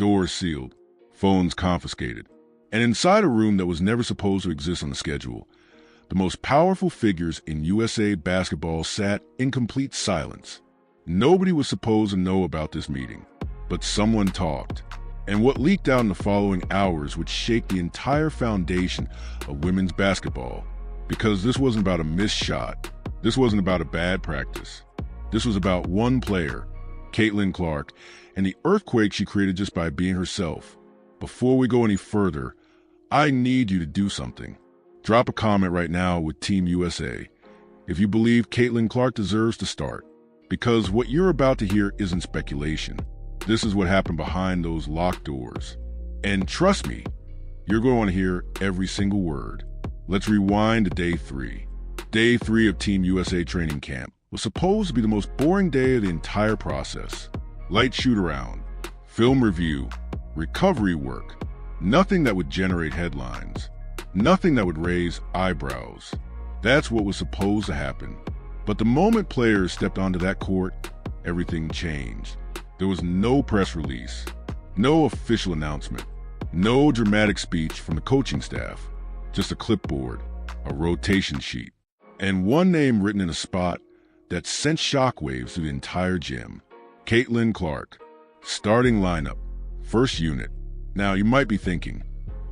doors sealed, phones confiscated, and inside a room that was never supposed to exist on the schedule, the most powerful figures in USA basketball sat in complete silence. Nobody was supposed to know about this meeting, but someone talked. And what leaked out in the following hours would shake the entire foundation of women's basketball. Because this wasn't about a missed shot. This wasn't about a bad practice. This was about one player, Caitlin Clark, and the earthquake she created just by being herself. Before we go any further, I need you to do something. Drop a comment right now with Team USA if you believe Caitlin Clark deserves to start. Because what you're about to hear isn't speculation. This is what happened behind those locked doors. And trust me, you're going to want to hear every single word. Let's rewind to day 3. Day 3 of Team USA training camp was supposed to be the most boring day of the entire process. Light shoot-around, film review, recovery work, nothing that would generate headlines, nothing that would raise eyebrows. That's what was supposed to happen. But the moment players stepped onto that court, everything changed. There was no press release, no official announcement, no dramatic speech from the coaching staff, just a clipboard, a rotation sheet, and one name written in a spot that sent shockwaves through the entire gym. Caitlin Clark, starting lineup, first unit. Now you might be thinking,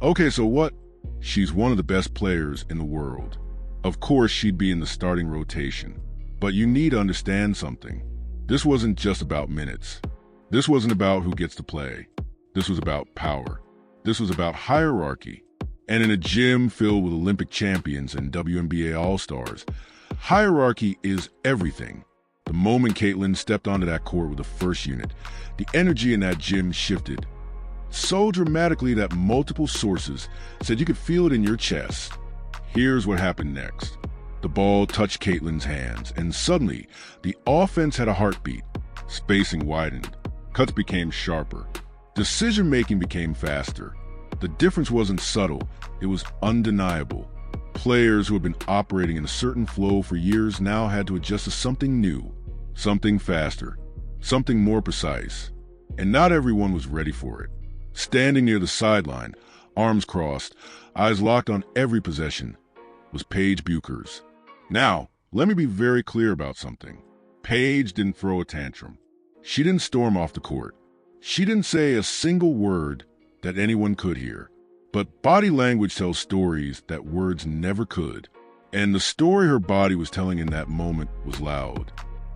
okay, so what? She's one of the best players in the world. Of course she'd be in the starting rotation. But you need to understand something. This wasn't just about minutes. This wasn't about who gets to play. This was about power. This was about hierarchy. And in a gym filled with Olympic champions and WNBA All-Stars, hierarchy is everything. The moment Caitlin stepped onto that court with the first unit, the energy in that gym shifted so dramatically that multiple sources said you could feel it in your chest. Here's what happened next. The ball touched Caitlin's hands, and suddenly, the offense had a heartbeat. Spacing widened. Cuts became sharper. Decision-making became faster. The difference wasn't subtle, it was undeniable. Players who had been operating in a certain flow for years now had to adjust to something new, something faster, something more precise. And not everyone was ready for it. Standing near the sideline, arms crossed, eyes locked on every possession, was Paige Bueckers. Now, let me be very clear about something. Paige didn't throw a tantrum. She didn't storm off the court. She didn't say a single word that anyone could hear. But body language tells stories that words never could. And the story her body was telling in that moment was loud.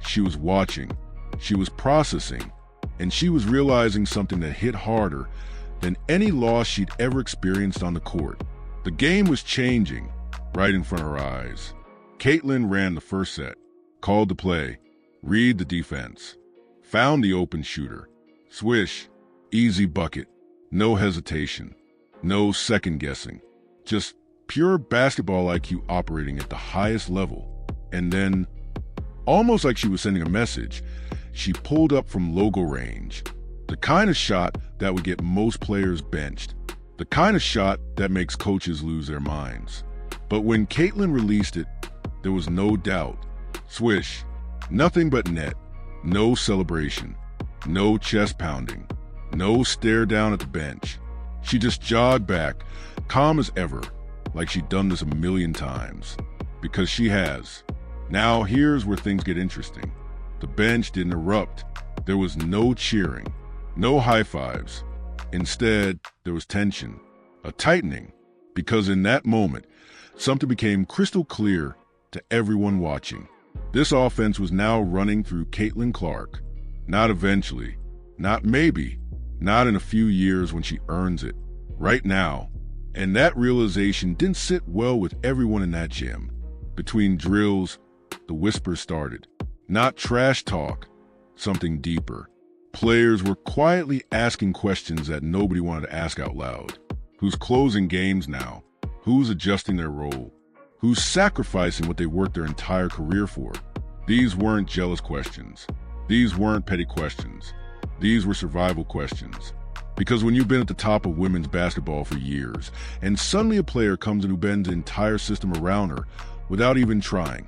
She was watching, she was processing, and she was realizing something that hit harder than any loss she'd ever experienced on the court. The game was changing right in front of her eyes. Caitlin ran the first set, called the play, read the defense, found the open shooter. Swish, easy bucket, no hesitation, no second guessing, just pure basketball IQ operating at the highest level. And then, almost like she was sending a message, she pulled up from logo range. The kind of shot that would get most players benched. The kind of shot that makes coaches lose their minds. But when Caitlin released it, there was no doubt. Swish, nothing but net, no celebration, no chest pounding, no stare down at the bench. She just jogged back, calm as ever, like she'd done this a million times. Because she has. Now here's where things get interesting. The bench didn't erupt. There was no cheering, no high fives. Instead, there was tension, a tightening, because in that moment, something became crystal clear to everyone watching. This offense was now running through Caitlin Clark. Not eventually, not maybe, not in a few years when she earns it. Right now. And that realization didn't sit well with everyone in that gym. Between drills, the whispers started. Not trash talk, something deeper. Players were quietly asking questions that nobody wanted to ask out loud. Who's closing games now? Who's adjusting their role? Who's sacrificing what they worked their entire career for? These weren't jealous questions. These weren't petty questions. These were survival questions. Because when you've been at the top of women's basketball for years, and suddenly a player comes in who bends the entire system around her without even trying,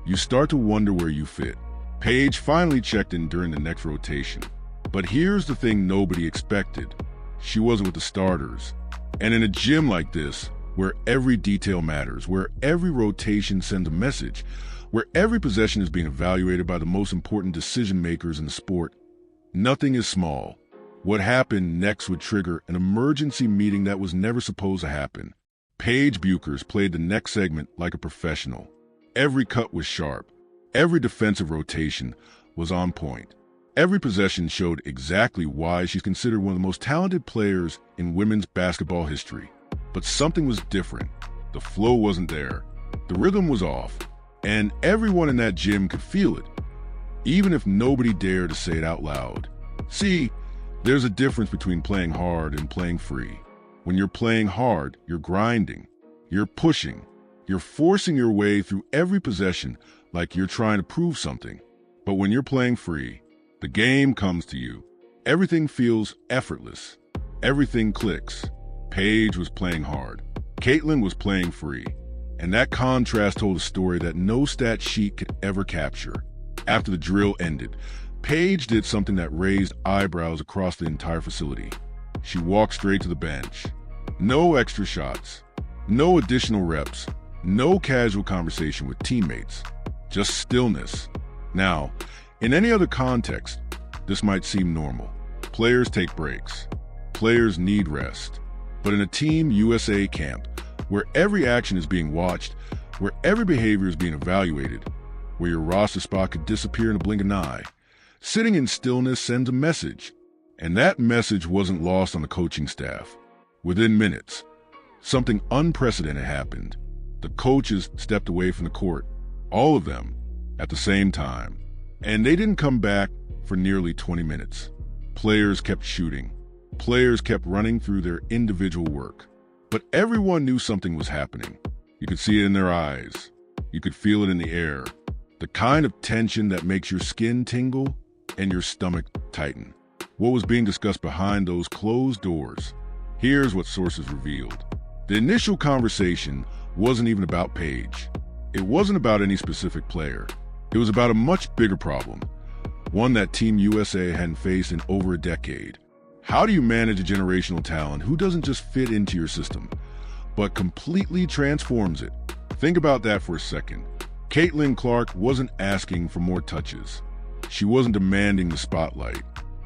you start to wonder where you fit. Paige finally checked in during the next rotation. But here's the thing nobody expected. She wasn't with the starters. And in a gym like this, where every detail matters, where every rotation sends a message, where every possession is being evaluated by the most important decision makers in the sport, nothing is small. What happened next would trigger an emergency meeting that was never supposed to happen. Paige Bueckers played the next segment like a professional. Every cut was sharp. Every defensive rotation was on point. Every possession showed exactly why she's considered one of the most talented players in women's basketball history. But something was different. The flow wasn't there. The rhythm was off. And everyone in that gym could feel it, even if nobody dared to say it out loud. See, there's a difference between playing hard and playing free. When you're playing hard, you're grinding, you're pushing, you're forcing your way through every possession like you're trying to prove something. But when you're playing free, the game comes to you. Everything feels effortless. Everything clicks. Paige was playing hard. Caitlin was playing free. And that contrast told a story that no stat sheet could ever capture. After the drill ended, Paige did something that raised eyebrows across the entire facility. She walked straight to the bench. No extra shots, no additional reps, no casual conversation with teammates, just stillness. Now, in any other context, this might seem normal. Players take breaks. Players need rest. But in a Team USA camp, where every action is being watched, where every behavior is being evaluated, where your roster spot could disappear in a blink of an eye, sitting in stillness sends a message. And that message wasn't lost on the coaching staff. Within minutes, something unprecedented happened. The coaches stepped away from the court, all of them, at the same time. And they didn't come back for nearly 20 minutes. Players kept shooting. Players kept running through their individual work. But everyone knew something was happening. You could see it in their eyes. You could feel it in the air. The kind of tension that makes your skin tingle and your stomach tighten. What was being discussed behind those closed doors? Here's what sources revealed. The initial conversation wasn't even about Paige. It wasn't about any specific player. It was about a much bigger problem, one that Team USA hadn't faced in over a decade. How do you manage a generational talent who doesn't just fit into your system, but completely transforms it? Think about that for a second. Caitlin Clark wasn't asking for more touches. She wasn't demanding the spotlight.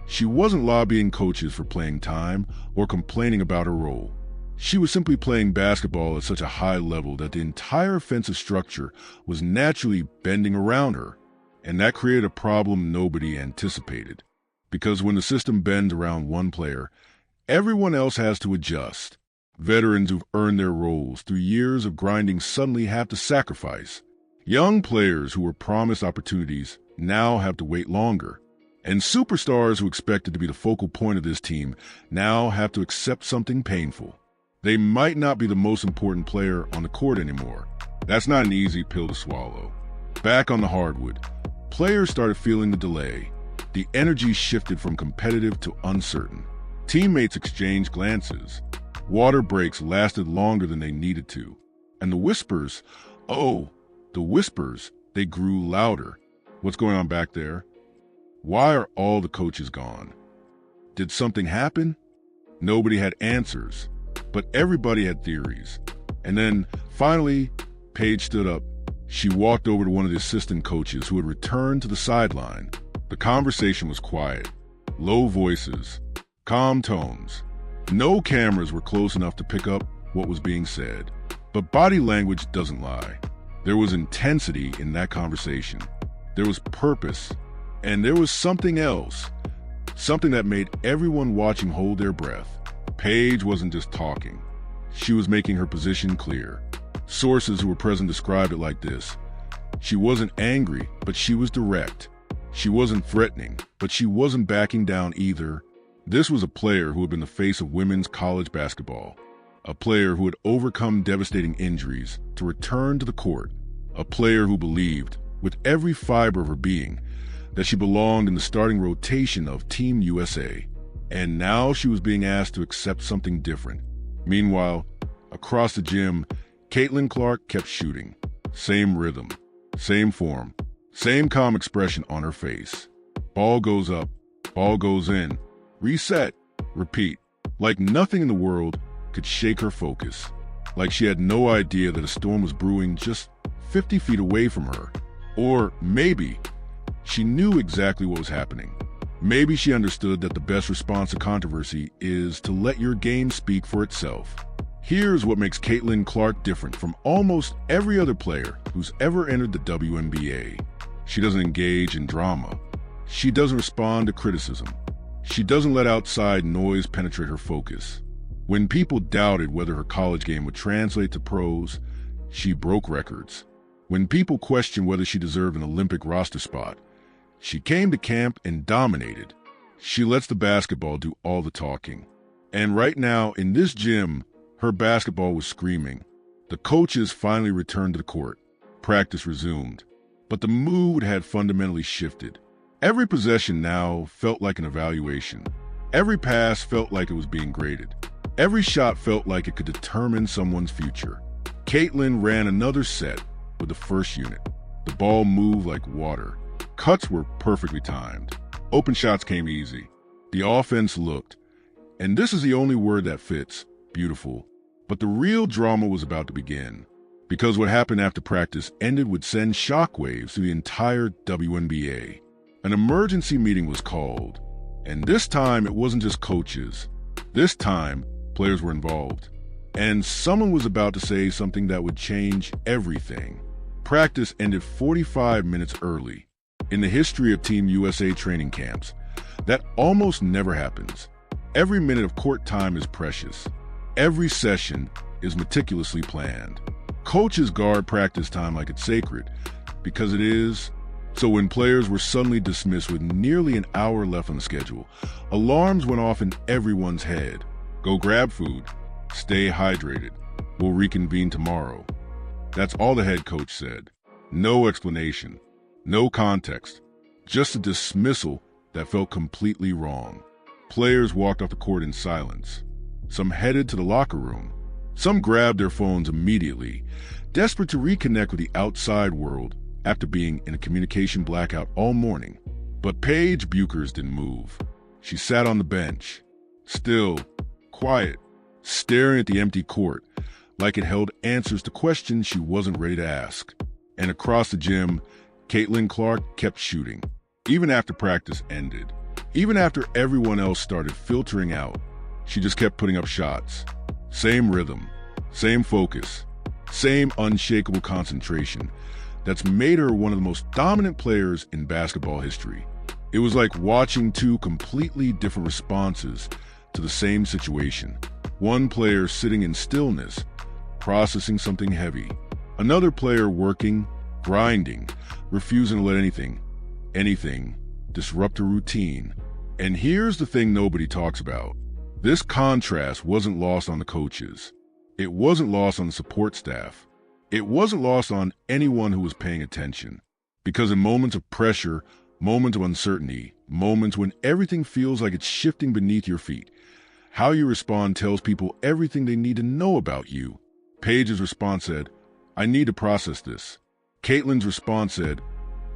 She wasn't lobbying coaches for playing time or complaining about her role. She was simply playing basketball at such a high level that the entire offensive structure was naturally bending around her, and that created a problem nobody anticipated. Because when the system bends around one player, everyone else has to adjust. Veterans who've earned their roles through years of grinding suddenly have to sacrifice. Young players who were promised opportunities now have to wait longer. And superstars who expected to be the focal point of this team now have to accept something painful. They might not be the most important player on the court anymore. That's not an easy pill to swallow. Back on the hardwood, players started feeling the delay. The energy shifted from competitive to uncertain. Teammates exchanged glances. Water breaks lasted longer than they needed to. And the whispers, they grew louder. What's going on back there? Why are all the coaches gone? Did something happen? Nobody had answers, but everybody had theories. And then, finally, Paige stood up. She walked over to one of the assistant coaches who had returned to the sideline. The conversation was quiet. Low voices, calm tones. No cameras were close enough to pick up what was being said. But body language doesn't lie. There was intensity in that conversation. There was purpose. And there was something else. Something that made everyone watching hold their breath. Paige wasn't just talking. She was making her position clear. Sources who were present described it like this. She wasn't angry, but she was direct. She wasn't threatening, but she wasn't backing down either. This was a player who had been the face of women's college basketball. A player who had overcome devastating injuries to return to the court. A player who believed, with every fiber of her being, that she belonged in the starting rotation of Team USA. And now she was being asked to accept something different. Meanwhile, across the gym, Caitlin Clark kept shooting. Same rhythm, same form, same calm expression on her face. Ball goes up, ball goes in, reset, repeat. Like nothing in the world could shake her focus. Like she had no idea that a storm was brewing just 50 feet away from her. Or maybe she knew exactly what was happening. Maybe she understood that the best response to controversy is to let your game speak for itself. Here's what makes Caitlin Clark different from almost every other player who's ever entered the WNBA. She doesn't engage in drama. She doesn't respond to criticism. She doesn't let outside noise penetrate her focus. When people doubted whether her college game would translate to pros, she broke records. When people questioned whether she deserved an Olympic roster spot, she came to camp and dominated. She lets the basketball do all the talking. And right now, in this gym, her basketball was screaming. The coaches finally returned to the court. Practice resumed. But the mood had fundamentally shifted. Every possession now felt like an evaluation. Every pass felt like it was being graded. Every shot felt like it could determine someone's future. Caitlin ran another set with the first unit. The ball moved like water. Cuts were perfectly timed. Open shots came easy. The offense looked, and this is the only word that fits, beautiful. But the real drama was about to begin, because what happened after practice ended would send shockwaves through the entire WNBA. An emergency meeting was called, and this time it wasn't just coaches. This time, players were involved, and someone was about to say something that would change everything. Practice ended 45 minutes early. In the history of Team USA training camps, that almost never happens. Every minute of court time is precious. Every session is meticulously planned. Coaches guard practice time like it's sacred, because it is. So when players were suddenly dismissed with nearly an hour left on the schedule, alarms went off in everyone's head. Go grab food. Stay hydrated. We'll reconvene tomorrow. That's all the head coach said. No explanation. No context, just a dismissal that felt completely wrong. Players walked off the court in silence. Some headed to the locker room. Some grabbed their phones immediately, desperate to reconnect with the outside world after being in a communication blackout all morning. But Paige Bueckers didn't move. She sat on the bench, still, quiet, staring at the empty court like it held answers to questions she wasn't ready to ask. And across the gym, Caitlin Clark kept shooting, even after practice ended. Even after everyone else started filtering out, she just kept putting up shots. Same rhythm, same focus, same unshakable concentration that's made her one of the most dominant players in basketball history. It was like watching two completely different responses to the same situation. One player sitting in stillness, processing something heavy. Another player working, grinding, refusing to let anything, disrupt a routine. And here's the thing nobody talks about. This contrast wasn't lost on the coaches. It wasn't lost on the support staff. It wasn't lost on anyone who was paying attention. Because in moments of pressure, moments of uncertainty, moments when everything feels like it's shifting beneath your feet, how you respond tells people everything they need to know about you. Paige's response said, "I need to process this." Caitlin's response said,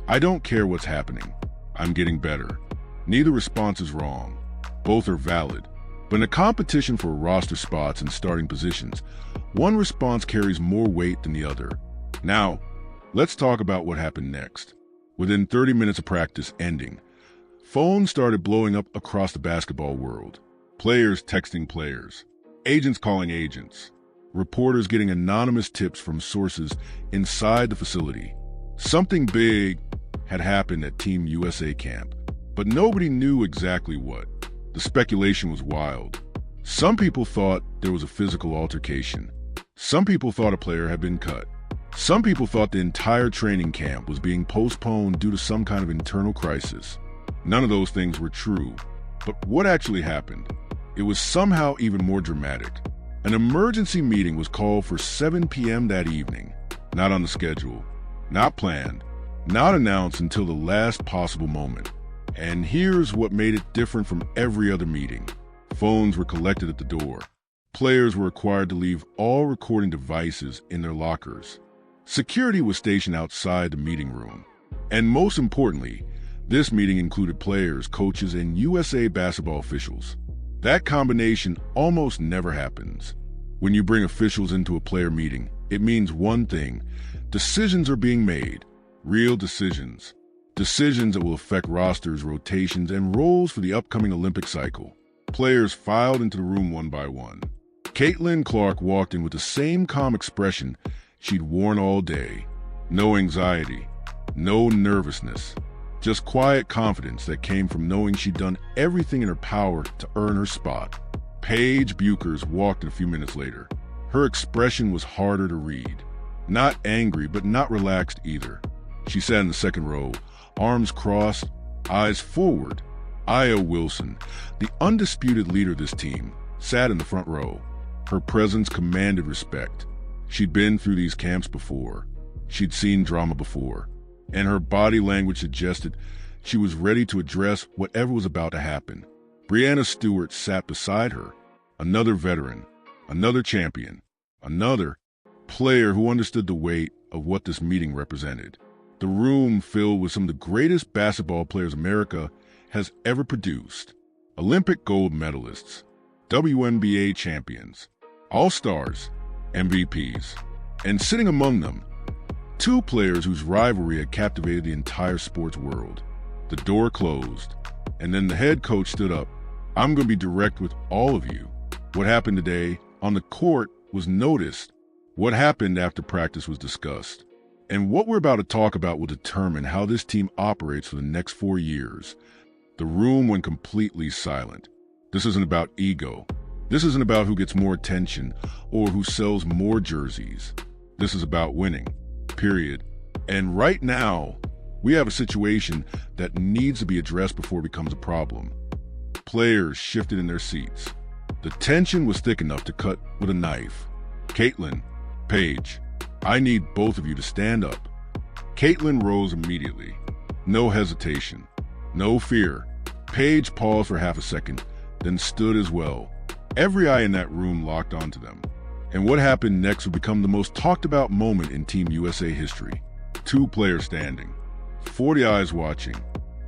"I don't care what's happening. I'm getting better." Neither response is wrong. Both are valid. But in a competition for roster spots and starting positions, one response carries more weight than the other. Now, let's talk about what happened next. Within 30 minutes of practice ending, phones started blowing up across the basketball world. Players texting players, agents calling agents, reporters getting anonymous tips from sources inside the facility. Something big had happened at Team USA camp, but nobody knew exactly what. The speculation was wild. Some people thought there was a physical altercation. Some people thought a player had been cut. Some people thought the entire training camp was being postponed due to some kind of internal crisis. None of those things were true. But what actually happened? It was somehow even more dramatic. An emergency meeting was called for 7 p.m. that evening. Not on the schedule, not planned, not announced until the last possible moment. And here's what made it different from every other meeting. Phones were collected at the door. Players were required to leave all recording devices in their lockers. Security was stationed outside the meeting room. And most importantly, this meeting included players, coaches, and USA basketball officials. That combination almost never happens. When you bring officials into a player meeting, it means one thing: decisions are being made. Real decisions. Decisions that will affect rosters, rotations, and roles for the upcoming Olympic cycle. Players filed into the room one by one. Caitlin Clark walked in with the same calm expression she'd worn all day. No anxiety, no nervousness, just quiet confidence that came from knowing she'd done everything in her power to earn her spot. Paige Bueckers walked in a few minutes later. Her expression was harder to read. Not angry, but not relaxed either. She sat in the second row, arms crossed, eyes forward. Aya Wilson, the undisputed leader of this team, sat in the front row. Her presence commanded respect. She'd been through these camps before. She'd seen drama before. And her body language suggested she was ready to address whatever was about to happen. Brianna Stewart sat beside her, another veteran, another champion, another player who understood the weight of what this meeting represented. The room filled with some of the greatest basketball players America has ever produced. Olympic gold medalists, WNBA champions, all-stars, MVPs. And sitting among them, two players whose rivalry had captivated the entire sports world. The door closed, and then the head coach stood up. "I'm going to be direct with all of you. What happened today on the court was noticed. What happened after practice was discussed. And what we're about to talk about will determine how this team operates for the next 4 years." The room went completely silent. This isn't about ego. This isn't about who gets more attention or who sells more jerseys. This is about winning, period. And right now, we have a situation that needs to be addressed before it becomes a problem. Players shifted in their seats. The tension was thick enough to cut with a knife. Caitlin-Paige, I need both of you to stand up. Caitlin rose immediately. No hesitation. No fear. Paige paused for half a second, then stood as well. Every eye in that room locked onto them. And what happened next would become the most talked about moment in Team USA history. Two players standing, 40 eyes watching,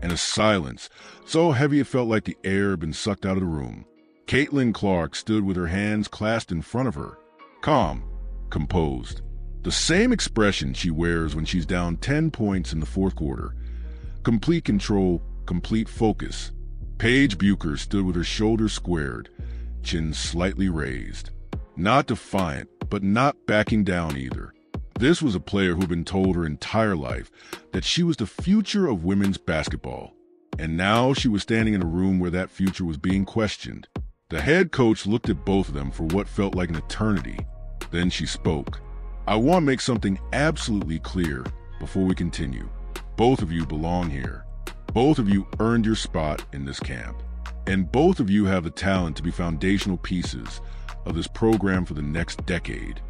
and a silence so heavy it felt like the air had been sucked out of the room. Caitlin Clark stood with her hands clasped in front of her, calm, composed. The same expression she wears when she's down 10 points in the fourth quarter. Complete control, complete focus. Paige Bueckers stood with her shoulders squared, chin slightly raised. Not defiant, but not backing down either. This was a player who'd been told her entire life that she was the future of women's basketball. And now she was standing in a room where that future was being questioned. The head coach looked at both of them for what felt like an eternity. Then she spoke. "I want to make something absolutely clear before we continue. Both of you belong here. Both of you earned your spot in this camp. And both of you have the talent to be foundational pieces of this program for the next decade."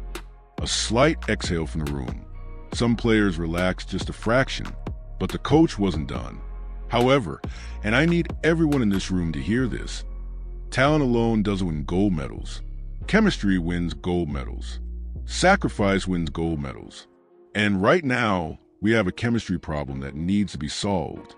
A slight exhale from the room. Some players relaxed just a fraction, but the coach wasn't done. However, and I need everyone in this room to hear this, talent alone doesn't win gold medals. Chemistry wins gold medals. Sacrifice wins gold medals. And right now, we have a chemistry problem that needs to be solved.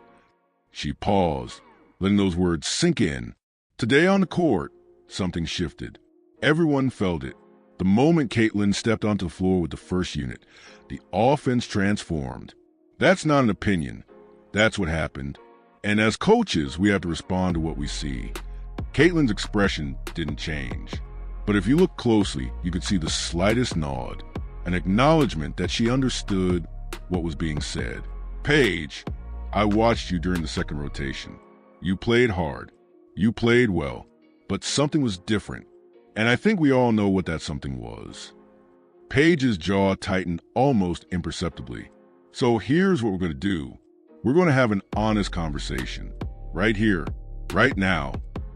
She paused, letting those words sink in. Today on the court, something shifted. Everyone felt it. The moment Caitlin stepped onto the floor with the first unit, the offense transformed. That's not an opinion. That's what happened. And as coaches, we have to respond to what we see. Caitlin's expression didn't change. But if you look closely, you could see the slightest nod, an acknowledgement that she understood what was being said. "Paige, I watched you during the second rotation. You played hard. You played well. But something was different. And I think we all know what that something was." Paige's jaw tightened almost imperceptibly. "So here's what we're going to do. We're going to have an honest conversation. Right here, right now.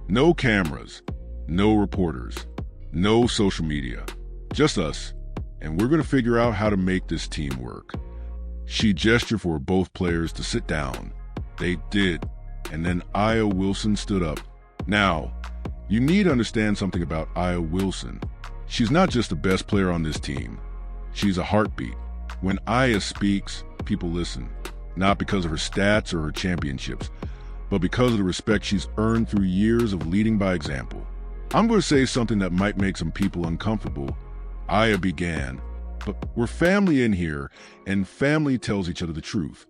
No cameras, no reporters, no social media. Just us. And we're going to figure out how to make this team work." She gestured for both players to sit down. They did. And then Aya Wilson stood up. Now, you need to understand something about Aya Wilson. She's not just the best player on this team. She's a heartbeat. When Aya speaks, people listen. Not because of her stats or her championships, but because of the respect she's earned through years of leading by example. I'm going to say something that might make some people uncomfortable. Aya began, but we're family in here, and family tells each other the truth.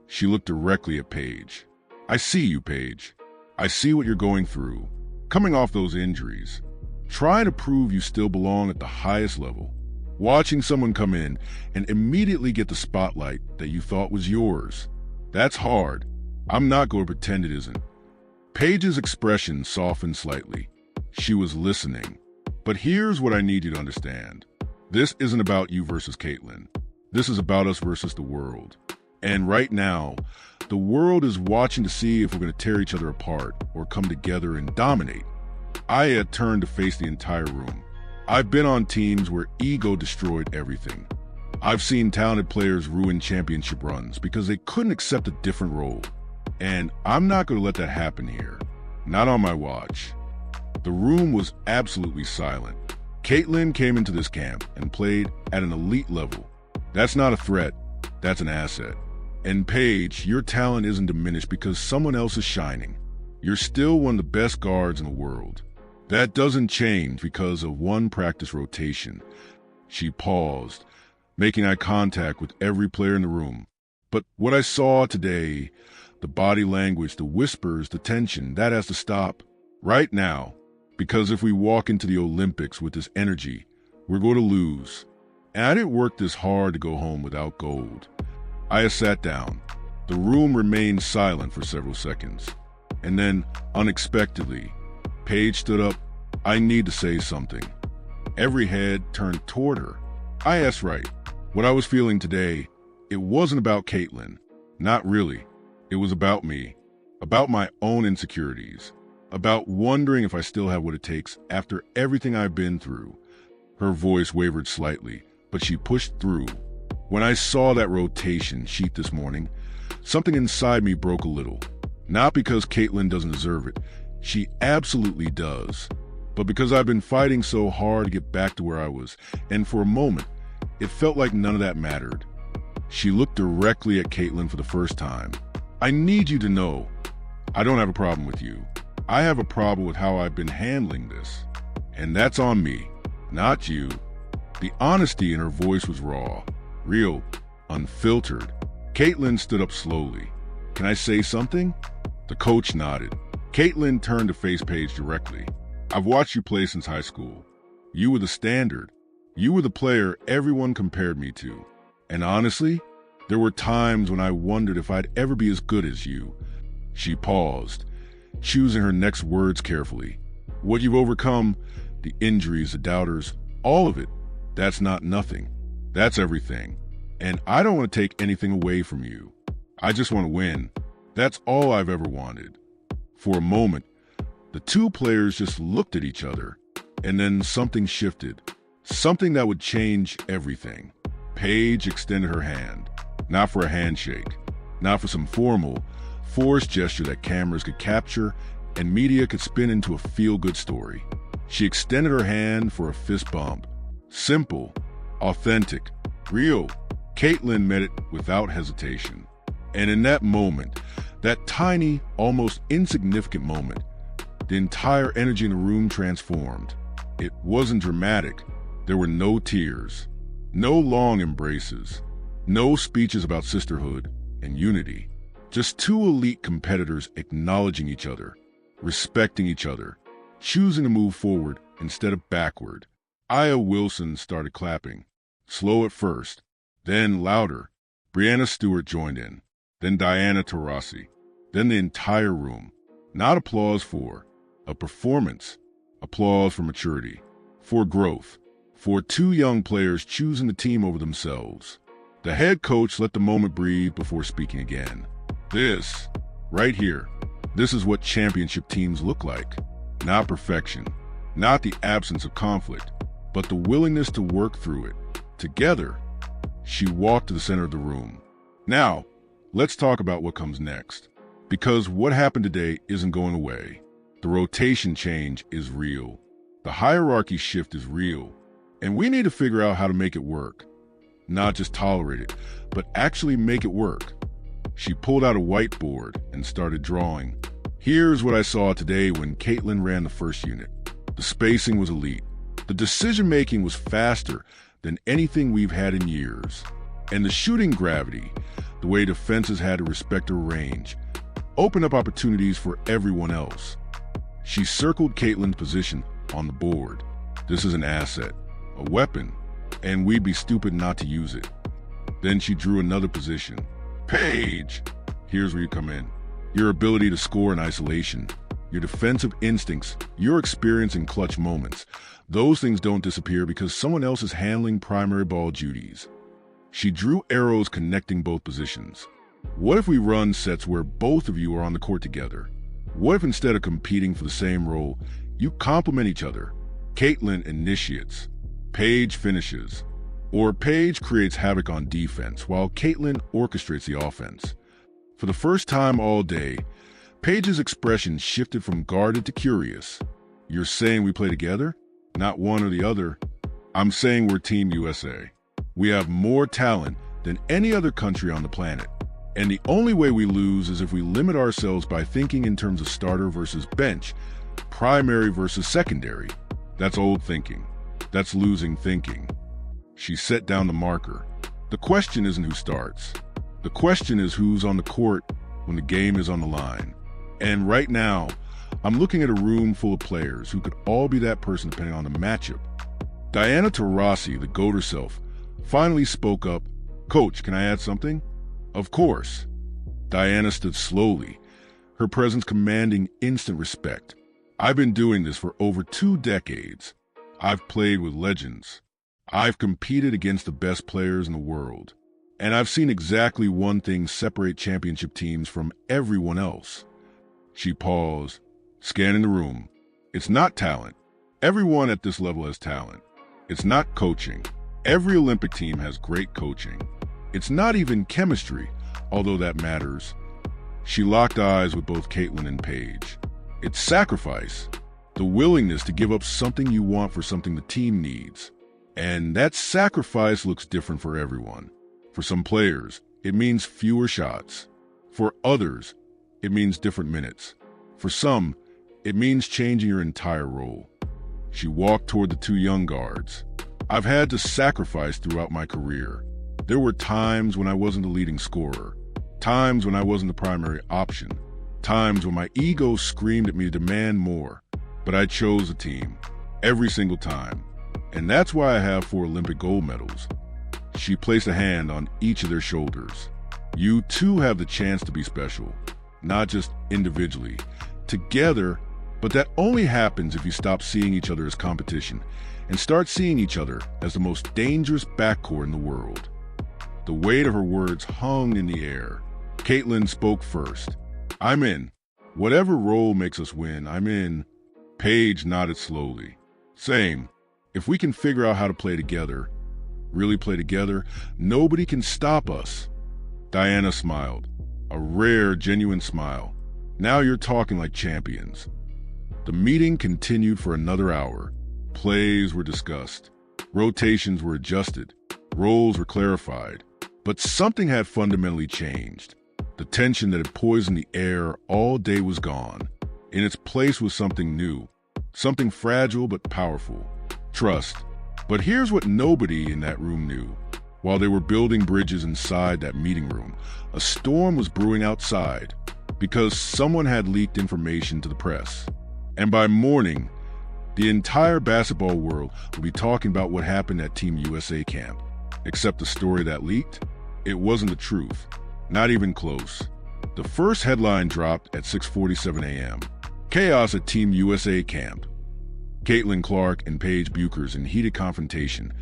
She looked directly at Paige. I see you, Paige. I see what you're going through. Coming off those injuries. Trying to prove you still belong at the highest level. Watching someone come in and immediately get the spotlight that you thought was yours. That's hard. I'm not going to pretend it isn't. Paige's expression softened slightly. She was listening. But here's what I need you to understand. This isn't about you versus Caitlin. This is about us versus the world. And right now, the world is watching to see if we're going to tear each other apart or come together and dominate. Aya turned to face the entire room. I've been on teams where ego destroyed everything. I've seen talented players ruin championship runs because they couldn't accept a different role. And I'm not going to let that happen here. Not on my watch. The room was absolutely silent. Caitlin came into this camp and played at an elite level. That's not a threat. That's an asset. And Paige, your talent isn't diminished because someone else is shining. You're still one of the best guards in the world. That doesn't change because of one practice rotation. She paused, making eye contact with every player in the room. But what I saw today, the body language, the whispers, the tension, that has to stop right now. Because if we walk into the Olympics with this energy, we're going to lose. And I didn't work this hard to go home without gold. Aya sat down. The room remained silent for several seconds. And then, unexpectedly, Paige stood up. I need to say something. Every head turned toward her. I asked right. What I was feeling today, it wasn't about Caitlin. Not really. It was about me. About my own insecurities. About wondering if I still have what it takes after everything I've been through. Her voice wavered slightly, but she pushed through. When I saw that rotation sheet this morning, something inside me broke a little. Not because Caitlin doesn't deserve it. She absolutely does. But because I've been fighting so hard to get back to where I was, and for a moment, it felt like none of that mattered. She looked directly at Caitlin for the first time. I need you to know, I don't have a problem with you. I have a problem with how I've been handling this. And that's on me, not you. The honesty in her voice was raw, real, unfiltered. Caitlin stood up slowly. Can I say something? The coach nodded. Caitlin turned to face Paige directly. I've watched you play since high school. You were the standard. You were the player everyone compared me to. And honestly, there were times when I wondered if I'd ever be as good as you. She paused, choosing her next words carefully. What you've overcome, the injuries, the doubters, all of it, that's not nothing. That's everything. And I don't want to take anything away from you. I just want to win. That's all I've ever wanted. For a moment, the two players just looked at each other, and then something shifted. Something that would change everything. Paige extended her hand, not for a handshake, not for some formal, forced gesture that cameras could capture and media could spin into a feel-good story. She extended her hand for a fist bump. Simple, authentic, real. Caitlin met it without hesitation. And in that moment, that tiny, almost insignificant moment, the entire energy in the room transformed. It wasn't dramatic. There were no tears, no long embraces, no speeches about sisterhood and unity. Just two elite competitors acknowledging each other, respecting each other, choosing to move forward instead of backward. Aya Wilson started clapping, slow at first, then louder. Brianna Stewart joined in, then Diana Taurasi, then the entire room. Not applause for a performance, applause for maturity, for growth, for two young players choosing the team over themselves. The head coach let the moment breathe before speaking again. This, right here, this is what championship teams look like. Not perfection, not the absence of conflict, but the willingness to work through it. Together, she walked to the center of the room. Now, let's talk about what comes next. Because what happened today isn't going away. The rotation change is real. The hierarchy shift is real. And we need to figure out how to make it work. Not just tolerate it, but actually make it work. She pulled out a whiteboard and started drawing. Here's what I saw today when Caitlin ran the first unit. The spacing was elite. The decision-making was faster than anything we've had in years. And the shooting gravity, the way defenses had to respect her range, opened up opportunities for everyone else. She circled Caitlin's position on the board. This is an asset, a weapon, and we'd be stupid not to use it. Then she drew another position. Paige! Here's where you come in. Your ability to score in isolation, your defensive instincts, your experience in clutch moments. Those things don't disappear because someone else is handling primary ball duties. She drew arrows connecting both positions. What if we run sets where both of you are on the court together? What if instead of competing for the same role, you complement each other? Caitlin initiates, Paige finishes, or Paige creates havoc on defense while Caitlin orchestrates the offense. For the first time all day, Paige's expression shifted from guarded to curious. You're saying we play together? Not one or the other. I'm saying we're Team USA. We have more talent than any other country on the planet. And the only way we lose is if we limit ourselves by thinking in terms of starter versus bench, primary versus secondary. That's old thinking. That's losing thinking. She set down the marker. The question isn't who starts. The question is who's on the court when the game is on the line. And right now, I'm looking at a room full of players who could all be that person depending on the matchup. Diana Taurasi, the GOAT herself, finally spoke up. Coach, can I add something? Of course. Diana stood slowly, her presence commanding instant respect. I've been doing this for over 2 decades. I've played with legends. I've competed against the best players in the world. And I've seen exactly one thing separate championship teams from everyone else. She paused, scanning the room. It's not talent. Everyone at this level has talent. It's not coaching. Every Olympic team has great coaching. It's not even chemistry, although that matters. She locked eyes with both Caitlin and Paige. It's sacrifice, the willingness to give up something you want for something the team needs. And that sacrifice looks different for everyone. For some players, it means fewer shots. For others, it means different minutes. For some, it means changing your entire role. She walked toward the 2 young guards. I've had to sacrifice throughout my career. There were times when I wasn't the leading scorer, times when I wasn't the primary option, times when my ego screamed at me to demand more. But I chose the team, every single time. And that's why I have 4 Olympic gold medals. She placed a hand on each of their shoulders. You too have the chance to be special, not just individually, together, but that only happens if you stop seeing each other as competition and start seeing each other as the most dangerous backcourt in the world. The weight of her words hung in the air. Caitlin spoke first. I'm in. Whatever role makes us win, I'm in. Paige nodded slowly. Same. If we can figure out how to play together, really play together, nobody can stop us. Diana smiled. A rare, genuine smile. Now you're talking like champions. The meeting continued for another hour. Plays were discussed. Rotations were adjusted. Roles were clarified. But something had fundamentally changed. The tension that had poisoned the air all day was gone. In its place was something new. Something fragile but powerful. Trust. But here's what nobody in that room knew. While they were building bridges inside that meeting room, a storm was brewing outside because someone had leaked information to the press. And by morning, the entire basketball world would be talking about what happened at Team USA camp. Except the story that leaked, it wasn't the truth. Not even close. The first headline dropped at 6:47 a.m. Chaos at Team USA camp. Caitlin Clark and Paige Bueckers in heated confrontation.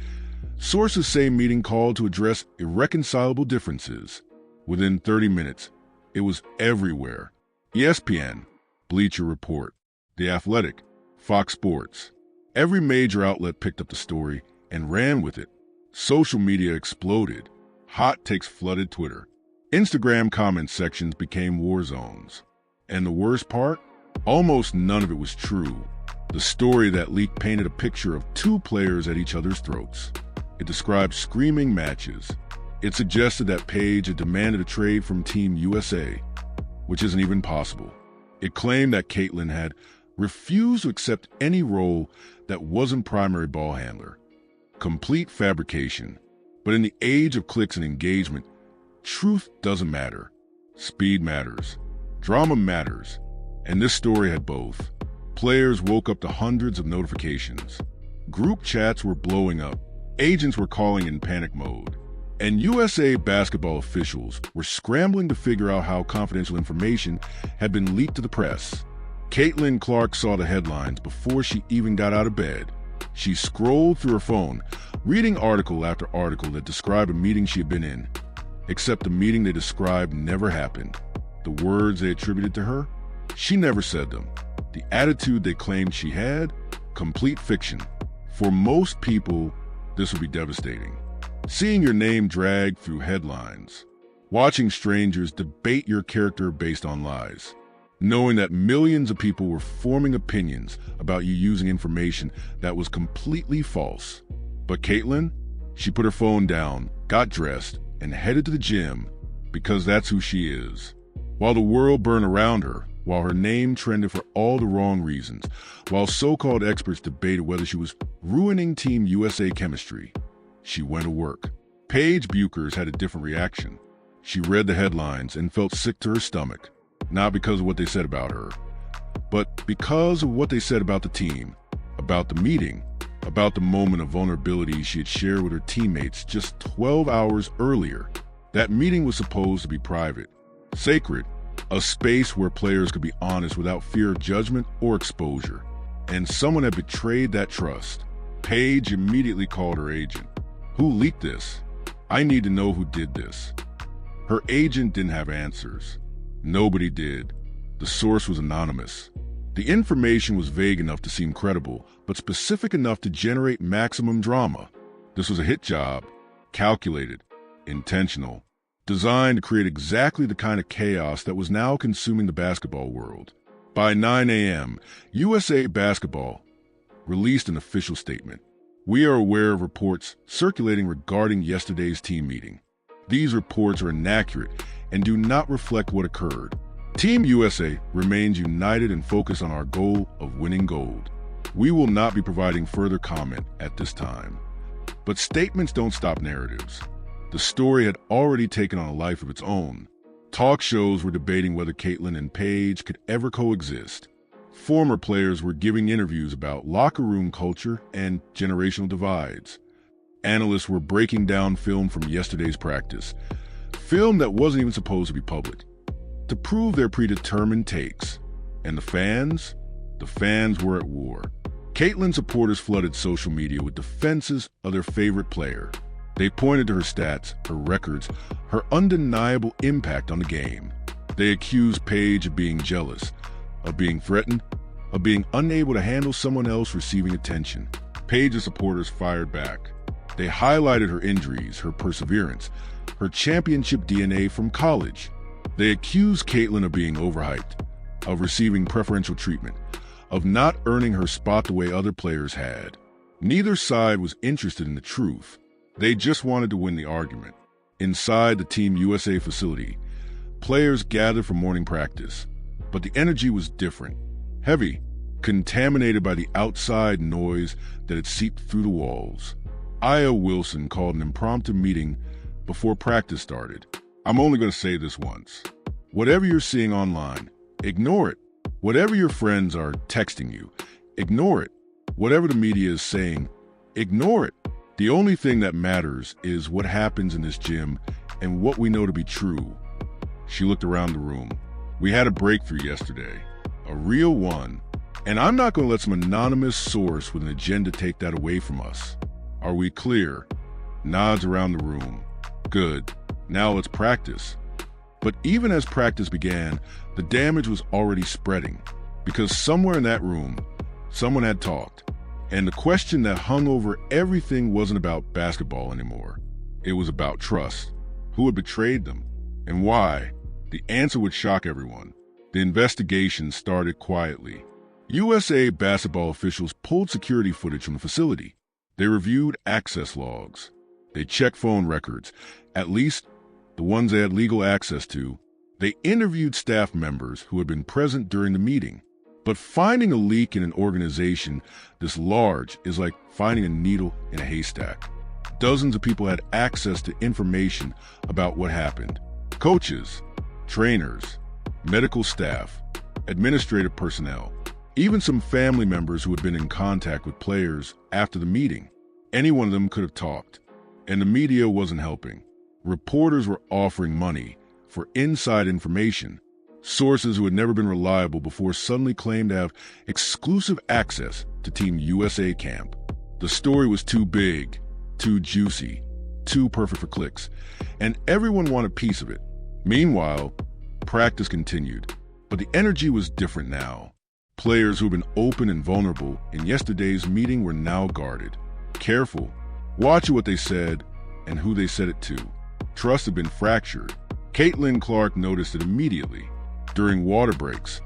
Sources say meeting called to address irreconcilable differences. Within 30 minutes, it was everywhere. ESPN, Bleacher Report, The Athletic, Fox Sports. Every major outlet picked up the story and ran with it. Social media exploded. Hot takes flooded Twitter. Instagram comment sections became war zones. And the worst part? Almost none of it was true. The story that leaked painted a picture of 2 players at each other's throats. It described screaming matches. It suggested that Paige had demanded a trade from Team USA, which isn't even possible. It claimed that Caitlin had refused to accept any role that wasn't primary ball handler. Complete fabrication. But in the age of clicks and engagement, truth doesn't matter. Speed matters. Drama matters. And this story had both. Players woke up to hundreds of notifications. Group chats were blowing up. Agents were calling in panic mode. And USA basketball officials were scrambling to figure out how confidential information had been leaked to the press. Caitlin Clark saw the headlines before she even got out of bed. She scrolled through her phone, reading article after article that described a meeting she had been in. Except the meeting they described never happened. The words they attributed to her, she never said them. The attitude they claimed she had, complete fiction. For most people, this would be devastating. Seeing your name dragged through headlines. Watching strangers debate your character based on lies. Knowing that millions of people were forming opinions about you using information that was completely false. But Caitlin, she put her phone down, got dressed, and headed to the gym because that's who she is. While the world burned around her, while her name trended for all the wrong reasons, while so-called experts debated whether she was ruining Team USA chemistry, she went to work. Paige Bueckers had a different reaction. She read the headlines and felt sick to her stomach, not because of what they said about her, but because of what they said about the team, about the meeting, about the moment of vulnerability she had shared with her teammates just 12 hours earlier. That meeting was supposed to be private, sacred, a space where players could be honest without fear of judgment or exposure. And someone had betrayed that trust. Paige immediately called her agent. Who leaked this? I need to know who did this. Her agent didn't have answers. Nobody did. The source was anonymous. The information was vague enough to seem credible, but specific enough to generate maximum drama. This was a hit job, calculated, intentional, designed to create exactly the kind of chaos that was now consuming the basketball world. By 9 a.m., USA Basketball released an official statement. We are aware of reports circulating regarding yesterday's team meeting. These reports are inaccurate and do not reflect what occurred. Team USA remains united and focused on our goal of winning gold. We will not be providing further comment at this time. But statements don't stop narratives. The story had already taken on a life of its own. Talk shows were debating whether Caitlin and Paige could ever coexist. Former players were giving interviews about locker room culture and generational divides. Analysts were breaking down film from yesterday's practice, film that wasn't even supposed to be public, to prove their predetermined takes. And the fans were at war. Caitlin supporters flooded social media with defenses of their favorite player. They pointed to her stats, her records, her undeniable impact on the game. They accused Paige of being jealous, of being threatened, of being unable to handle someone else receiving attention. Paige's supporters fired back. They highlighted her injuries, her perseverance, her championship DNA from college. They accused Caitlin of being overhyped, of receiving preferential treatment, of not earning her spot the way other players had. Neither side was interested in the truth. They just wanted to win the argument. Inside the Team USA facility, players gathered for morning practice, but the energy was different, heavy, contaminated by the outside noise that had seeped through the walls. Aya Wilson called an impromptu meeting before practice started. I'm only going to say this once. Whatever you're seeing online, ignore it. Whatever your friends are texting you, ignore it. Whatever the media is saying, ignore it. The only thing that matters is what happens in this gym and what we know to be true. She looked around the room. We had a breakthrough yesterday, a real one, and I'm not going to let some anonymous source with an agenda take that away from us. Are we clear? Nods around the room. Good. Now let's practice. But even as practice began, the damage was already spreading, because somewhere in that room, someone had talked. And the question that hung over everything wasn't about basketball anymore. It was about trust. Who had betrayed them? And why? The answer would shock everyone. The investigation started quietly. USA basketball officials pulled security footage from the facility. They reviewed access logs. They checked phone records, at least the ones they had legal access to. They interviewed staff members who had been present during the meeting. But finding a leak in an organization this large is like finding a needle in a haystack. Dozens of people had access to information about what happened. Coaches, trainers, medical staff, administrative personnel, even some family members who had been in contact with players after the meeting. Any one of them could have talked, and the media wasn't helping. Reporters were offering money for inside information. Sources who had never been reliable before suddenly claimed to have exclusive access to Team USA camp. The story was too big, too juicy, too perfect for clicks, and everyone wanted a piece of it. Meanwhile, practice continued, but the energy was different now. Players who had been open and vulnerable in yesterday's meeting were now guarded. Careful, watch what they said and who they said it to. Trust had been fractured. Caitlin Clark noticed it immediately. During water breaks,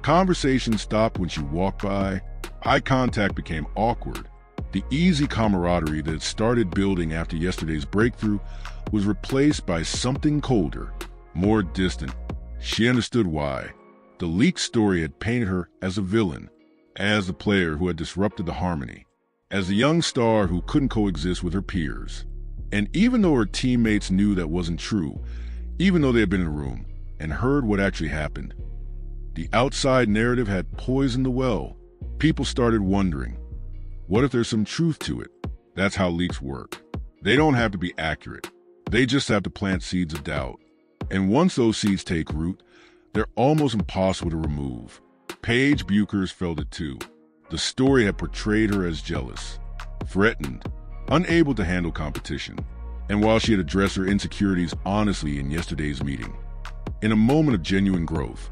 conversation stopped when she walked by. Eye contact became awkward. The easy camaraderie that had started building after yesterday's breakthrough was replaced by something colder, more distant. She understood why. The leaked story had painted her as a villain, as the player who had disrupted the harmony, as the young star who couldn't coexist with her peers. And even though her teammates knew that wasn't true, even though they had been in the room and heard what actually happened, the outside narrative had poisoned the well. People started wondering, what if there's some truth to it? That's how leaks work. They don't have to be accurate. They just have to plant seeds of doubt. And once those seeds take root, they're almost impossible to remove. Paige Bueckers felt it too. The story had portrayed her as jealous, threatened, unable to handle competition. And while she had addressed her insecurities honestly in yesterday's meeting, in a moment of genuine growth,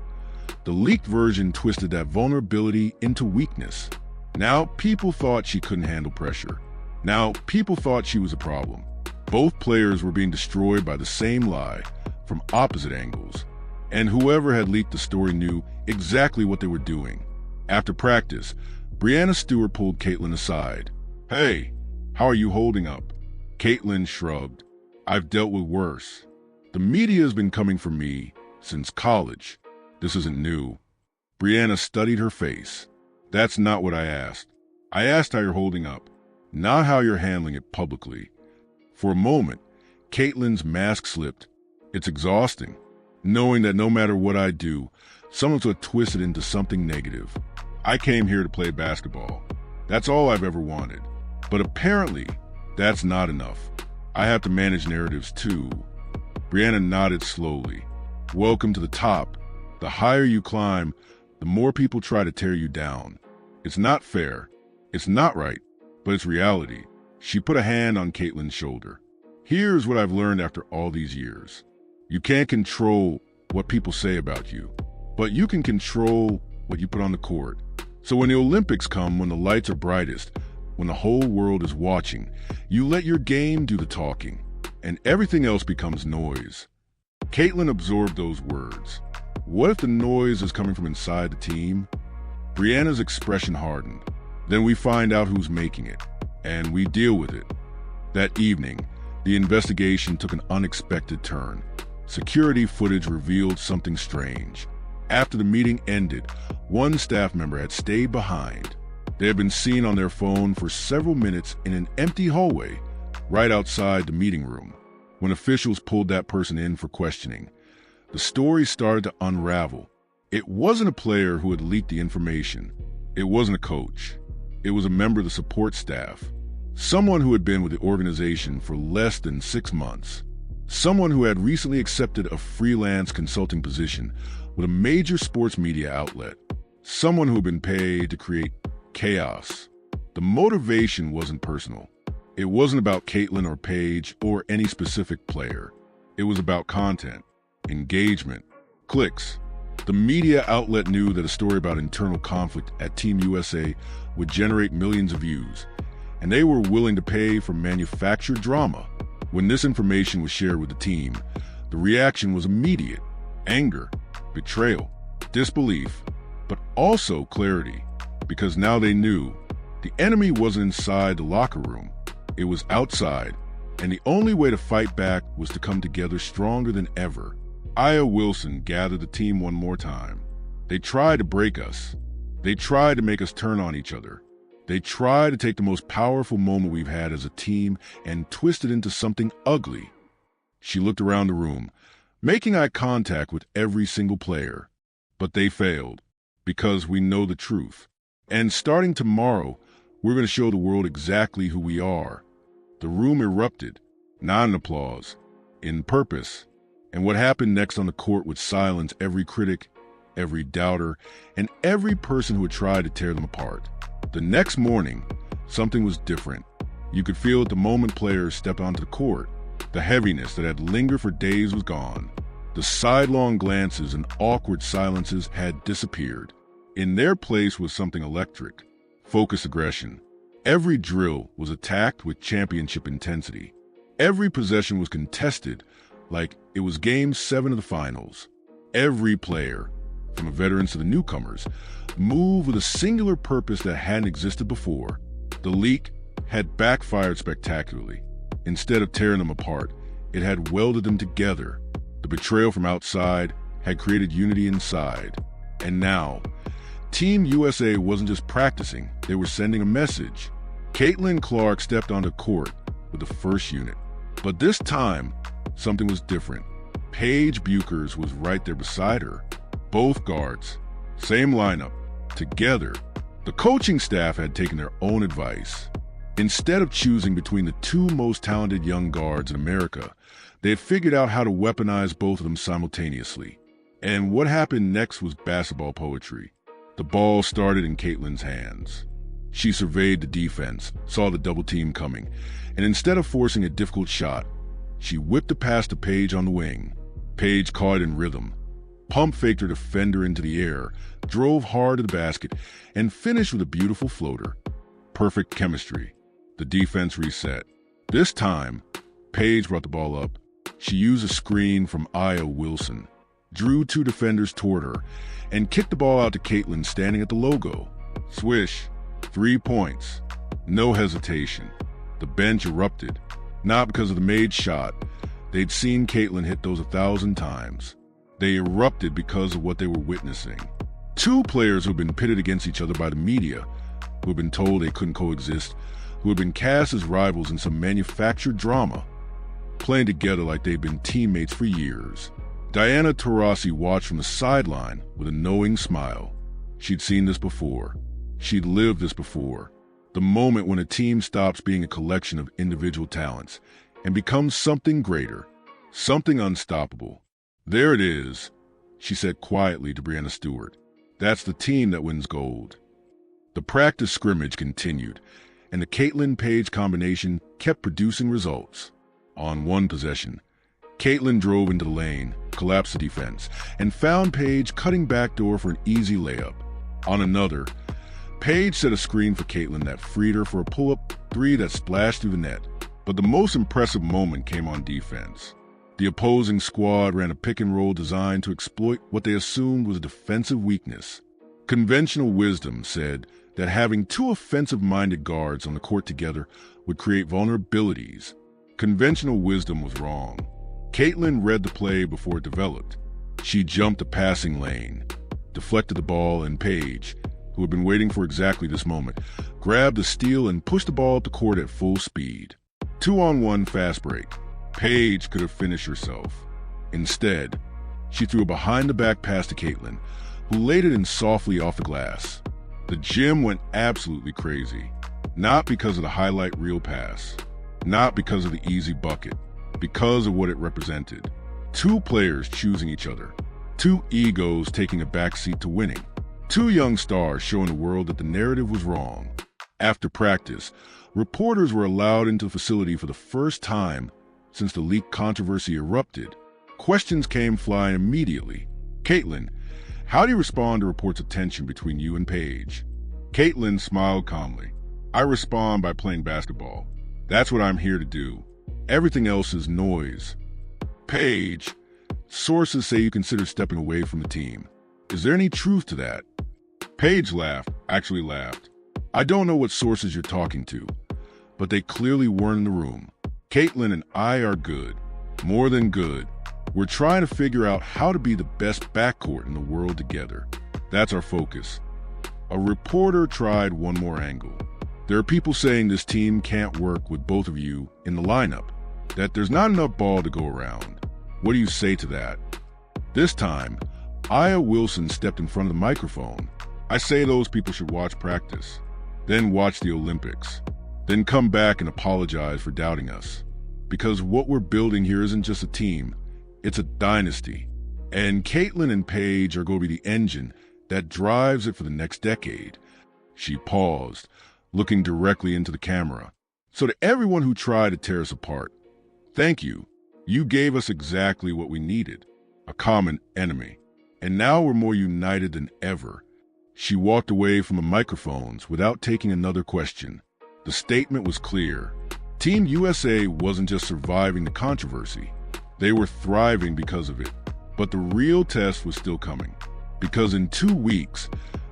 the leaked version twisted that vulnerability into weakness. Now people thought she couldn't handle pressure. Now people thought she was a problem. Both players were being destroyed by the same lie from opposite angles. And whoever had leaked the story knew exactly what they were doing. After practice, Breanna Stewart pulled Caitlin aside. "Hey, how are you holding up?" Caitlin shrugged. "I've dealt with worse. The media has been coming for me since college. This isn't new." Breanna studied her face. "That's not what I asked. I asked how you're holding up, not how you're handling it publicly." For a moment, Caitlin's mask slipped. It's exhausting, knowing that no matter what I do, someone's going to twist it into something negative. I came here to play basketball. That's all I've ever wanted. But apparently, that's not enough. I have to manage narratives too. Breanna nodded slowly. "Welcome to the top. The higher you climb, the more people try to tear you down. It's not fair. It's not right, but it's reality." She put a hand on Caitlin's shoulder. "Here's what I've learned after all these years. You can't control what people say about you, but you can control what you put on the court. So when the Olympics come, when the lights are brightest, when the whole world is watching, you let your game do the talking, and everything else becomes noise." Caitlin absorbed those words. What if the noise is coming from inside the team? Breanna's expression hardened. Then we find out who's making it, and we deal with it. That evening, the investigation took an unexpected turn. Security footage revealed something strange. After the meeting ended, one staff member had stayed behind. They had been seen on their phone for several minutes in an empty hallway right outside the meeting room. When officials pulled that person in for questioning, the story started to unravel. It wasn't a player who had leaked the information. It wasn't a coach. It was a member of the support staff. Someone who had been with the organization for less than 6 months. Someone who had recently accepted a freelance consulting position with a major sports media outlet. Someone who had been paid to create chaos. The motivation wasn't personal. It wasn't about Caitlin or Paige or any specific player. It was about content, engagement, clicks. The media outlet knew that a story about internal conflict at Team USA would generate millions of views, and they were willing to pay for manufactured drama. When this information was shared with the team, the reaction was immediate: anger, betrayal, disbelief, but also clarity, because now they knew the enemy wasn't inside the locker room, it was outside, and the only way to fight back was to come together stronger than ever. Aya Wilson gathered the team one more time. "They tried to break us. They tried to make us turn on each other. They tried to take the most powerful moment we've had as a team and twist it into something ugly. She looked around the room, making eye contact with every single player. But they failed, because we know the truth. And starting tomorrow, we're going to show the world exactly who we are. The room erupted, not in applause, in purpose. And what happened next on the court would silence every critic, every doubter, and every person who had tried to tear them apart. The next morning, something was different. You could feel it the moment players stepped onto the court. The heaviness that had lingered for days was gone. The sidelong glances and awkward silences had disappeared. In their place was something electric, focused aggression. Every drill was attacked with championship intensity. Every possession was contested like it was Game 7 of the finals. Every player, from the veterans to the newcomers, moved with a singular purpose that hadn't existed before. The leak had backfired spectacularly. Instead of tearing them apart, it had welded them together. The betrayal from outside had created unity inside. And now, Team USA wasn't just practicing, they were sending a message. Caitlin Clark stepped onto court with the first unit. But this time, something was different. Paige Bueckers was right there beside her. Both guards, same lineup, together. The coaching staff had taken their own advice. Instead of choosing between the two most talented young guards in America, they had figured out how to weaponize both of them simultaneously. And what happened next was basketball poetry. The ball started in Caitlin's hands. She surveyed the defense, saw the double team coming, and instead of forcing a difficult shot, she whipped a pass to Paige on the wing. Paige caught it in rhythm, pump faked her defender into the air, drove hard to the basket, and finished with a beautiful floater. Perfect chemistry. The defense reset. This time, Paige brought the ball up. She used a screen from Aya Wilson, drew two defenders toward her, and kicked the ball out to Caitlin standing at the logo. Swish. 3 points. No hesitation. The bench erupted, not because of the made shot. They'd seen Caitlin hit those 1,000 times. They erupted because of what they were witnessing. Two players who had been pitted against each other by the media, who had been told they couldn't coexist, who had been cast as rivals in some manufactured drama, playing together like they'd been teammates for years. Diana Taurasi watched from the sideline with a knowing smile. She'd seen this before. She'd lived this before. The moment when a team stops being a collection of individual talents and becomes something greater, something unstoppable. There it is, she said quietly to Brianna Stewart. That's the team that wins gold. The practice scrimmage continued, and the Caitlin-Paige combination kept producing results. On one possession, Caitlin drove into the lane, collapsed the defense, and found Paige cutting backdoor for an easy layup. On another, Paige set a screen for Caitlin that freed her for a pull-up three that splashed through the net. But the most impressive moment came on defense. The opposing squad ran a pick-and-roll designed to exploit what they assumed was a defensive weakness. Conventional wisdom said that having two offensive-minded guards on the court together would create vulnerabilities. Conventional wisdom was wrong. Caitlin read the play before it developed. She jumped the passing lane, deflected the ball, and Paige, who had been waiting for exactly this moment, grabbed the steal and pushed the ball up the court at full speed. 2-on-1 fast break. Paige could have finished herself. Instead, she threw a behind-the-back pass to Caitlin, who laid it in softly off the glass. The gym went absolutely crazy. Not because of the highlight reel pass. Not because of the easy bucket. Because of what it represented. Two players choosing each other. Two egos taking a backseat to winning. Two young stars showing the world that the narrative was wrong. After practice, reporters were allowed into the facility for the first time since the leak controversy erupted. Questions came flying immediately. Caitlin, how do you respond to reports of tension between you and Paige? Caitlin smiled calmly. I respond by playing basketball. That's what I'm here to do. Everything else is noise. Paige, sources say you consider stepping away from the team. Is there any truth to that? Paige laughed, actually laughed. I don't know what sources you're talking to, but they clearly weren't in the room. Caitlin and I are good, more than good. We're trying to figure out how to be the best backcourt in the world together. That's our focus. A reporter tried one more angle. There are people saying this team can't work with both of you in the lineup, that there's not enough ball to go around. What do you say to that? This time, Aya Wilson stepped in front of the microphone. I say those people should watch practice, then watch the Olympics, then come back and apologize for doubting us. Because what we're building here isn't just a team, it's a dynasty. And Caitlin and Paige are going to be the engine that drives it for the next decade. She paused, looking directly into the camera. So to everyone who tried to tear us apart, thank you. You gave us exactly what we needed, a common enemy. And now we're more united than ever. She walked away from the microphones without taking another question. The statement was clear. Team USA wasn't just surviving the controversy. They were thriving because of it. But the real test was still coming. Because in 2 weeks,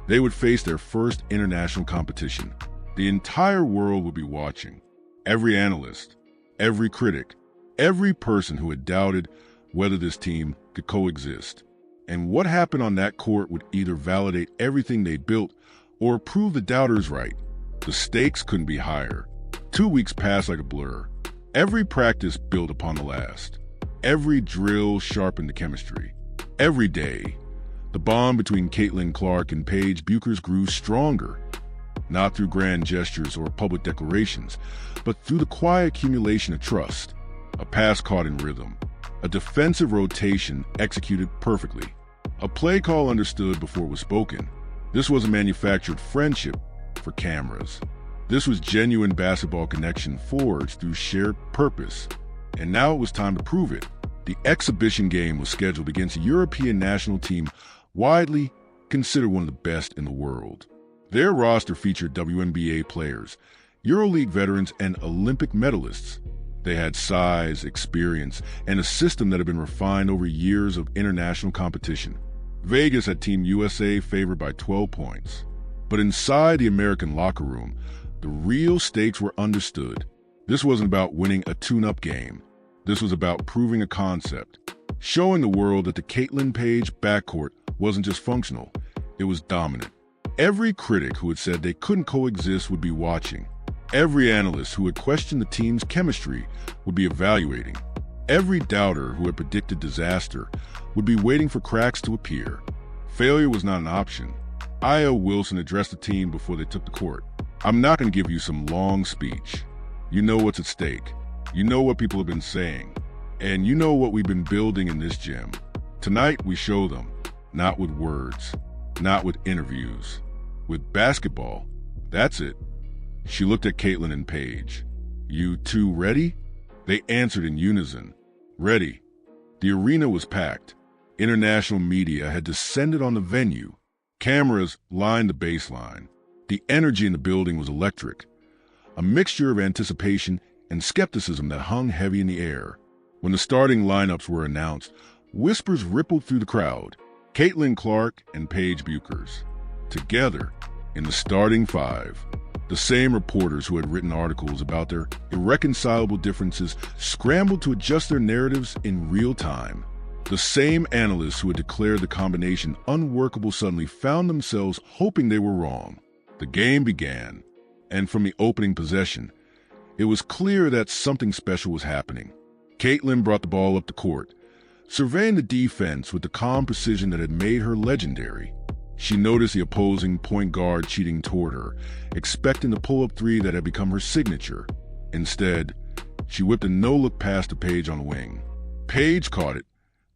they would face their first international competition. The entire world would be watching. Every analyst, every critic, every person who had doubted whether this team could coexist. And what happened on that court would either validate everything they built or prove the doubters right. The stakes couldn't be higher. 2 weeks passed like a blur. Every practice built upon the last. Every drill sharpened the chemistry. Every day, the bond between Caitlin Clark and Paige Bueckers grew stronger. Not through grand gestures or public declarations, but through the quiet accumulation of trust. A pass caught in rhythm. A defensive rotation executed perfectly. A play call understood before it was spoken. This was a manufactured friendship for cameras. This was genuine basketball connection forged through shared purpose. And now it was time to prove it. The exhibition game was scheduled against a European national team widely considered one of the best in the world. Their roster featured WNBA players, EuroLeague veterans, and Olympic medalists. They had size, experience, and a system that had been refined over years of international competition. Vegas had Team USA favored by 12 points. But inside the American locker room, the real stakes were understood. This wasn't about winning a tune-up game. This was about proving a concept, showing the world that the Caitlin-Paige backcourt wasn't just functional, it was dominant. Every critic who had said they couldn't coexist would be watching. Every analyst who had questioned the team's chemistry would be evaluating. Every doubter who had predicted disaster would be waiting for cracks to appear. Failure was not an option. Aya Wilson addressed the team before they took the court. I'm not going to give you some long speech. You know what's at stake. You know what people have been saying. And you know what we've been building in this gym. Tonight we show them, not with words, not with interviews, with basketball. That's it. She looked at Caitlin and Paige. You two ready? They answered in unison. Ready. The arena was packed. International media had descended on the venue. Cameras lined the baseline. The energy in the building was electric. A mixture of anticipation and skepticism that hung heavy in the air. When the starting lineups were announced, whispers rippled through the crowd. Caitlin Clark and Paige Bueckers. Together in the starting five. The same reporters who had written articles about their irreconcilable differences scrambled to adjust their narratives in real time. The same analysts who had declared the combination unworkable suddenly found themselves hoping they were wrong. The game began, and from the opening possession, it was clear that something special was happening. Caitlin brought the ball up the court, surveying the defense with the calm precision that had made her legendary. She noticed the opposing point guard cheating toward her, expecting the pull-up three that had become her signature. Instead, she whipped a no-look pass to Paige on the wing. Paige caught it,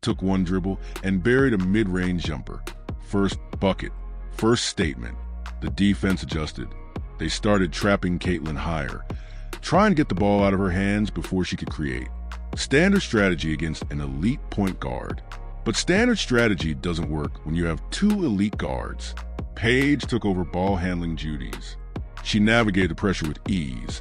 took one dribble, and buried a mid-range jumper. First bucket, first statement. The defense adjusted. They started trapping Caitlin higher, trying to get the ball out of her hands before she could create. Standard strategy against an elite point guard. But standard strategy doesn't work when you have two elite guards. Paige took over ball handling duties. She navigated the pressure with ease,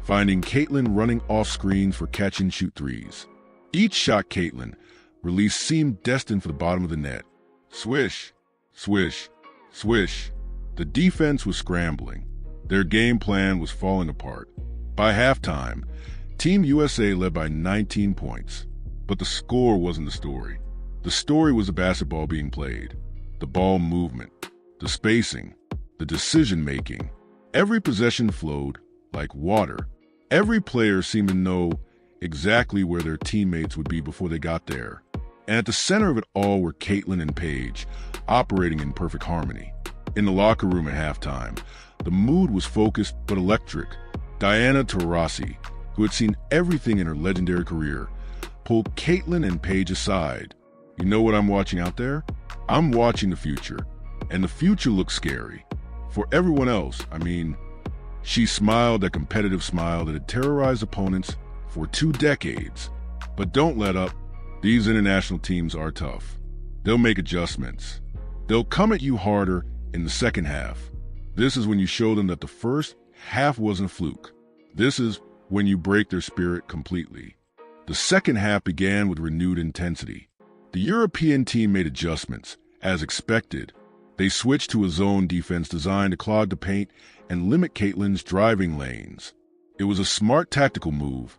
finding Caitlin running off screens for catch-and-shoot threes. Each shot Caitlin released seemed destined for the bottom of the net. Swish, swish, swish. The defense was scrambling. Their game plan was falling apart. By halftime, Team USA led by 19 points. But the score wasn't the story. The story was the basketball being played, the ball movement, the spacing, the the decision-making. Every possession flowed like water. Every player seemed to know exactly where their teammates would be before they got there. And at the center of it all were Caitlin and Paige, operating in perfect harmony. In the locker room at halftime, the mood was focused but electric. Diana Taurasi, who had seen everything in her legendary career, pulled Caitlin and Paige aside. "You know what I'm watching out there? I'm watching the future. And the future looks scary. For everyone else, I mean." She smiled that competitive smile that had terrorized opponents for 2 decades. "But don't let up. These international teams are tough. They'll make adjustments. They'll come at you harder in the second half. This is when you show them that the first half wasn't a fluke. This is when you break their spirit completely." The second half began with renewed intensity. The European team made adjustments, as expected. They switched to a zone defense designed to clog the paint and limit Caitlin's driving lanes. It was a smart tactical move,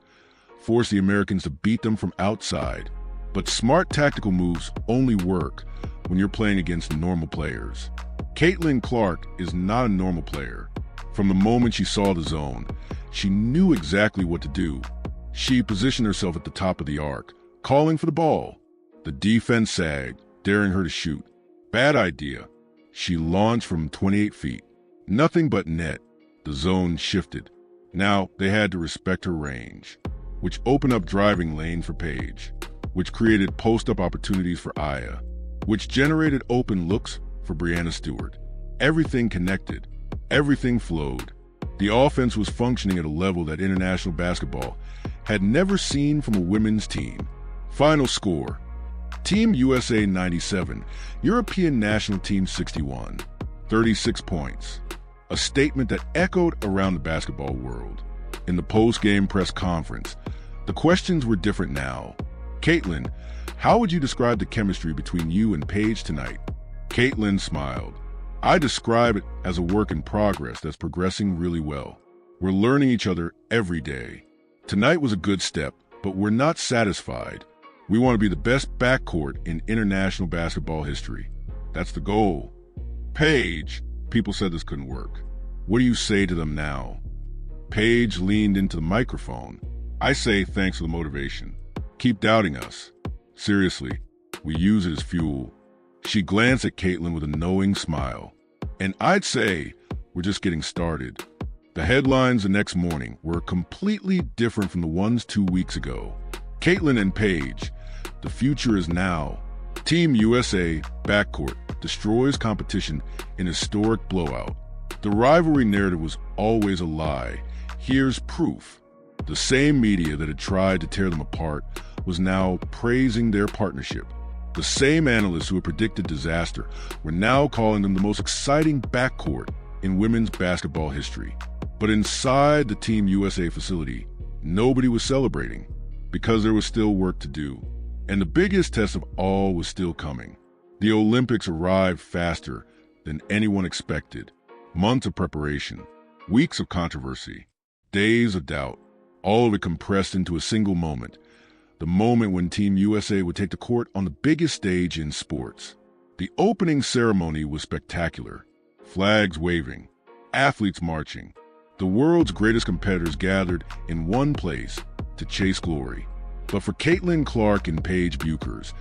force the Americans to beat them from outside. But smart tactical moves only work when you're playing against normal players. Caitlin Clark is not a normal player. From the moment she saw the zone, she knew exactly what to do. She positioned herself at the top of the arc, calling for the ball. The defense sagged, daring her to shoot. Bad idea. She launched from 28 feet. Nothing but net. The zone shifted. Now they had to respect her range, which opened up driving lane for Paige, which created post-up opportunities for Aya, which generated open looks for Brianna Stewart. Everything connected. Everything flowed. The offense was functioning at a level that international basketball had never seen from a women's team. Final score: Team USA 97, European National Team 61, 36 points. A statement that echoed around the basketball world. In the post-game press conference, the questions were different now. "Caitlin, how would you describe the chemistry between you and Paige tonight?" Caitlin smiled. "I describe it as a work in progress that's progressing really well. We're learning each other every day. Tonight was a good step, but we're not satisfied. We want to be the best backcourt in international basketball history. That's the goal." "Paige," people said this couldn't work. "What do you say to them now?" Paige leaned into the microphone. "I say thanks for the motivation. Keep doubting us. Seriously, we use it as fuel." She glanced at Caitlin with a knowing smile. "And I'd say we're just getting started." The headlines the next morning were completely different from the ones 2 weeks ago. Caitlin and Paige, the future is now. Team USA backcourt destroys competition in historic blowout. The rivalry narrative was always a lie. Here's proof. The same media that had tried to tear them apart was now praising their partnership. The same analysts who had predicted disaster were now calling them the most exciting backcourt in women's basketball history. But inside the Team USA facility, nobody was celebrating because there was still work to do. And the biggest test of all was still coming. The Olympics arrived faster than anyone expected. Months of preparation, weeks of controversy, days of doubt, all of it compressed into a single moment. The moment when Team USA would take the court on the biggest stage in sports. The opening ceremony was spectacular. Flags waving, athletes marching. The world's greatest competitors gathered in one place to chase glory. But for Caitlin Clark and Paige Bueckers,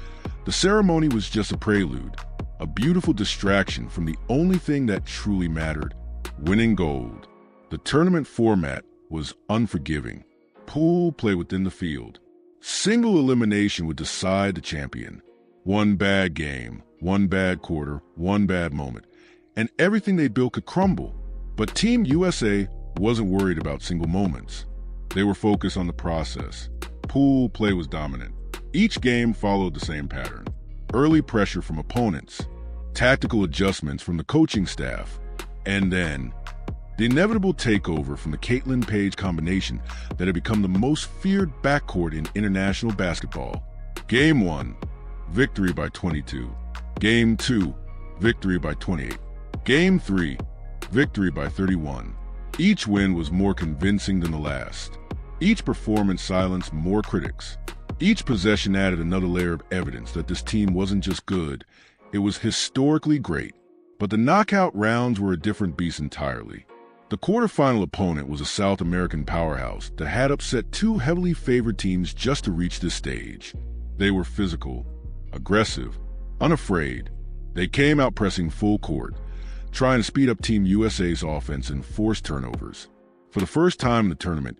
the ceremony was just a prelude, a beautiful distraction from the only thing that truly mattered, winning gold. The tournament format was unforgiving. Pool play within the field. Single elimination would decide the champion. One bad game, one bad quarter, one bad moment, and everything they built could crumble. But Team USA wasn't worried about single moments. They were focused on the process. Pool play was dominant. Each game followed the same pattern. Early pressure from opponents, tactical adjustments from the coaching staff, and then the inevitable takeover from the Caitlin-Paige combination that had become the most feared backcourt in international basketball. Game 1, victory by 22. Game 2, victory by 28. Game 3, victory by 31. Each win was more convincing than the last. Each performance silenced more critics. Each possession added another layer of evidence that this team wasn't just good, it was historically great. But the knockout rounds were a different beast entirely. The quarterfinal opponent was a South American powerhouse that had upset two heavily favored teams just to reach this stage. They were physical, aggressive, unafraid. They came out pressing full court, trying to speed up Team USA's offense and force turnovers. For the first time in the tournament,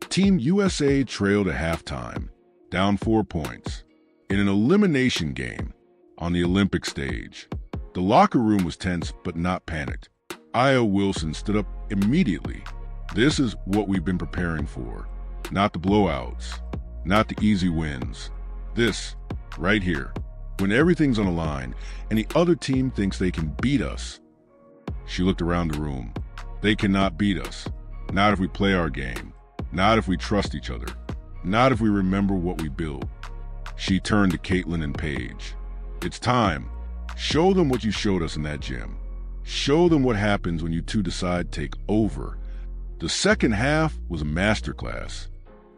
Team USA trailed at halftime, down 4 points, in an elimination game on the Olympic stage. The locker room was tense but not panicked. Aya Wilson stood up immediately. This is what we've been preparing for. Not the blowouts, not the easy wins. This, right here, when everything's on the line and the other team thinks they can beat us. She looked around the room. They cannot beat us. Not if we play our game. Not if we trust each other. Not if we remember what we built. She turned to Caitlin-Paige. It's time. Show them what you showed us in that gym. Show them what happens when you two decide to take over. The second half was a masterclass.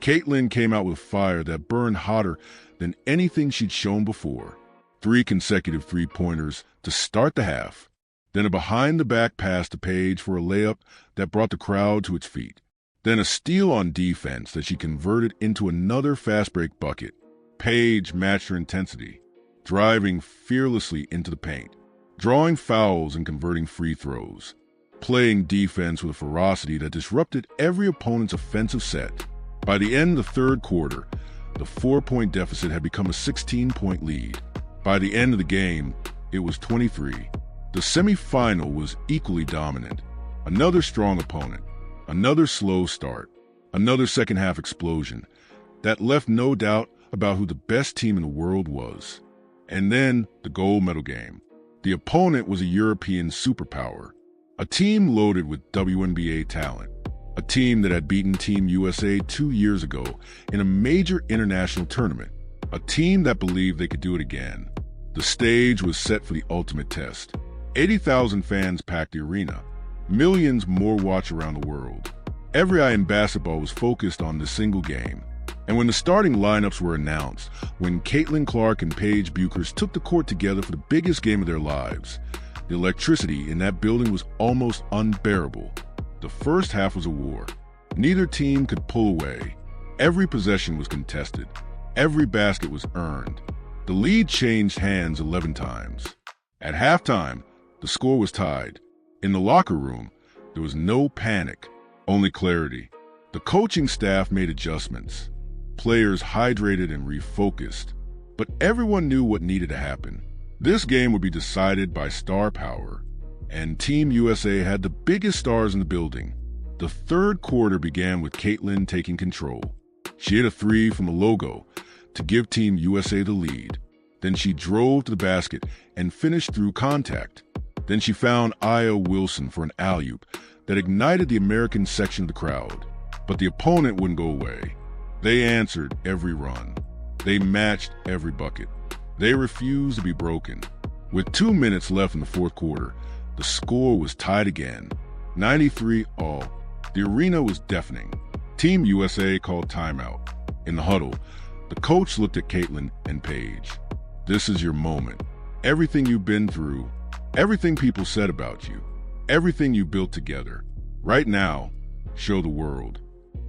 Caitlin came out with fire that burned hotter than anything she'd shown before. 3 consecutive three-pointers to start the half. Then a behind-the-back pass to Paige for a layup that brought the crowd to its feet. Then a steal on defense that she converted into another fast-break bucket. Paige matched her intensity, driving fearlessly into the paint, drawing fouls and converting free throws, playing defense with a ferocity that disrupted every opponent's offensive set. By the end of the third quarter, the 4-point deficit had become a 16-point lead. By the end of the game, it was 23. The semifinal was equally dominant. Another strong opponent, another slow start, another second-half explosion that left no doubt about who the best team in the world was. And then the gold medal game. The opponent was a European superpower, a team loaded with WNBA talent, a team that had beaten Team USA 2 years ago in a major international tournament, a team that believed they could do it again. The stage was set for the ultimate test. 80,000 fans packed the arena. Millions more watched around the world. Every eye in basketball was focused on this single game. And when the starting lineups were announced, when Caitlin Clark and Paige Bueckers took the court together for the biggest game of their lives, the electricity in that building was almost unbearable. The first half was a war. Neither team could pull away. Every possession was contested. Every basket was earned. The lead changed hands 11 times. At halftime, the score was tied. In the locker room, there was no panic, only clarity. The coaching staff made adjustments. Players hydrated and refocused. But everyone knew what needed to happen. This game would be decided by star power. And Team USA had the biggest stars in the building. The third quarter began with Caitlin taking control. She hit a 3 from the logo to give Team USA the lead. Then she drove to the basket and finished through contact. Then she found Aya Wilson for an alley-oop that ignited the American section of the crowd. But the opponent wouldn't go away. They answered every run. They matched every bucket. They refused to be broken. With 2 minutes left in the fourth quarter, the score was tied again, 93-all. The arena was deafening. Team USA called timeout. In the huddle, the coach looked at Caitlin and Paige. This is your moment. Everything you've been through, everything people said about you, everything you built together. Right now, show the world.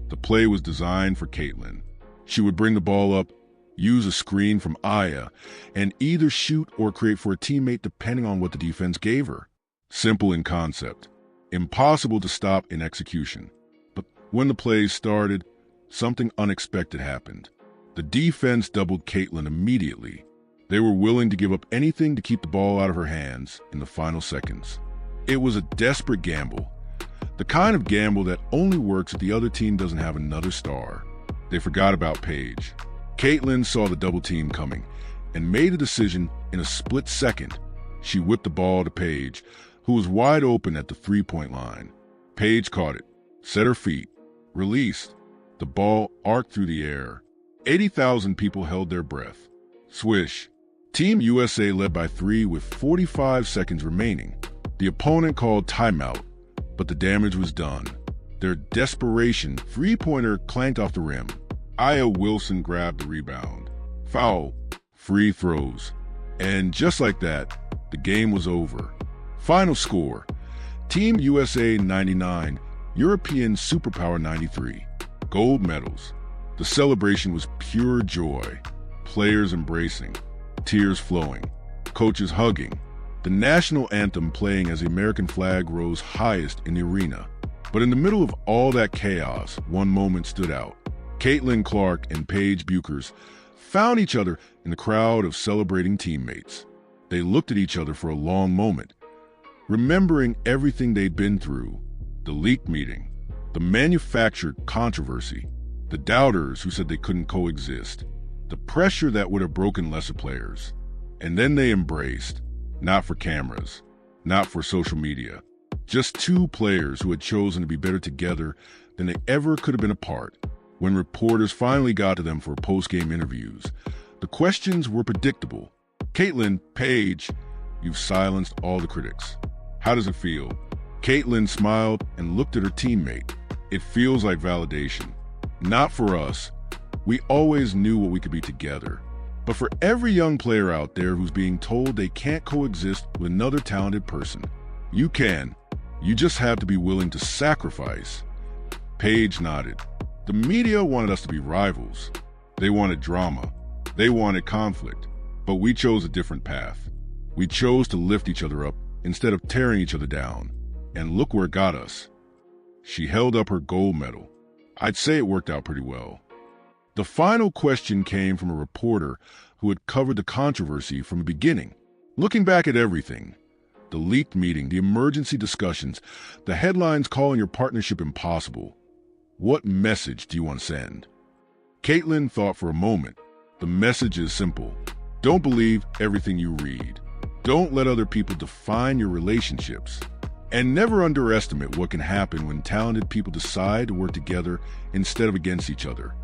The play was designed for Caitlin. She would bring the ball up, use a screen from Aya, and either shoot or create for a teammate depending on what the defense gave her. Simple in concept, impossible to stop in execution. But when the plays started, something unexpected happened. The defense doubled Caitlin immediately. They were willing to give up anything to keep the ball out of her hands in the final seconds. It was a desperate gamble, the kind of gamble that only works if the other team doesn't have another star. They forgot about Paige. Caitlin saw the double team coming and made a decision in a split second. She whipped the ball to Paige, who was wide open at the three-point line. Paige caught it, set her feet, released. The ball arced through the air. 80,000 people held their breath. Swish. Team USA led by 3 with 45 seconds remaining. The opponent called timeout, but the damage was done. Their desperation three-pointer clanked off the rim. Aya Wilson grabbed the rebound. Foul. Free throws. And just like that, the game was over. Final score: Team USA 99, European Superpower 93. Gold medals. The celebration was pure joy. Players embracing, tears flowing, coaches hugging, the national anthem playing as the American flag rose highest in the arena. But in the middle of all that chaos, one moment stood out. Caitlin-Clark and Paige Bueckers found each other in the crowd of celebrating teammates. They looked at each other for a long moment, remembering everything they'd been through: the leaked meeting, the manufactured controversy, the doubters who said they couldn't coexist, the pressure that would have broken lesser players. And then they embraced, not for cameras, not for social media, just two players who had chosen to be better together than they ever could have been apart. When reporters finally got to them for post-game interviews, the questions were predictable. Caitlin-Paige, you've silenced all the critics. How does it feel? Caitlin smiled and looked at her teammate. It feels like validation. Not for us. We always knew what we could be together. But for every young player out there who's being told they can't coexist with another talented person, you can. You just have to be willing to sacrifice. Paige nodded. The media wanted us to be rivals. They wanted drama. They wanted conflict. But we chose a different path. We chose to lift each other up instead of tearing each other down. And look where it got us. She held up her gold medal. I'd say it worked out pretty well. The final question came from a reporter who had covered the controversy from the beginning. Looking back at everything, the leaked meeting, the emergency discussions, the headlines calling your partnership impossible, what message do you want to send? Caitlin thought for a moment. The message is simple. Don't believe everything you read. Don't let other people define your relationships. And never underestimate what can happen when talented people decide to work together instead of against each other.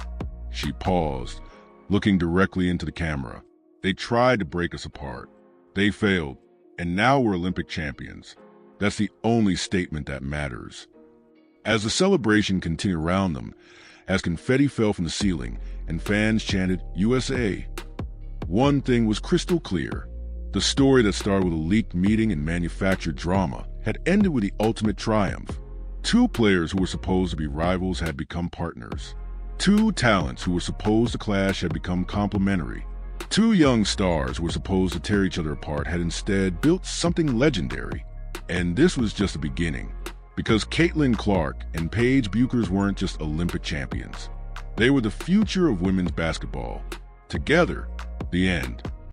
She paused, looking directly into the camera. They tried to break us apart. They failed, and now we're Olympic champions. That's the only statement that matters. As the celebration continued around them, as confetti fell from the ceiling and fans chanted USA, one thing was crystal clear. The story that started with a leaked meeting and manufactured drama had ended with the ultimate triumph. Two players who were supposed to be rivals had become partners. Two talents who were supposed to clash had become complementary. Two young stars who were supposed to tear each other apart had instead built something legendary. And this was just the beginning, because Caitlin-Clark and Paige Bueckers weren't just Olympic champions. They were the future of women's basketball. Together, the end.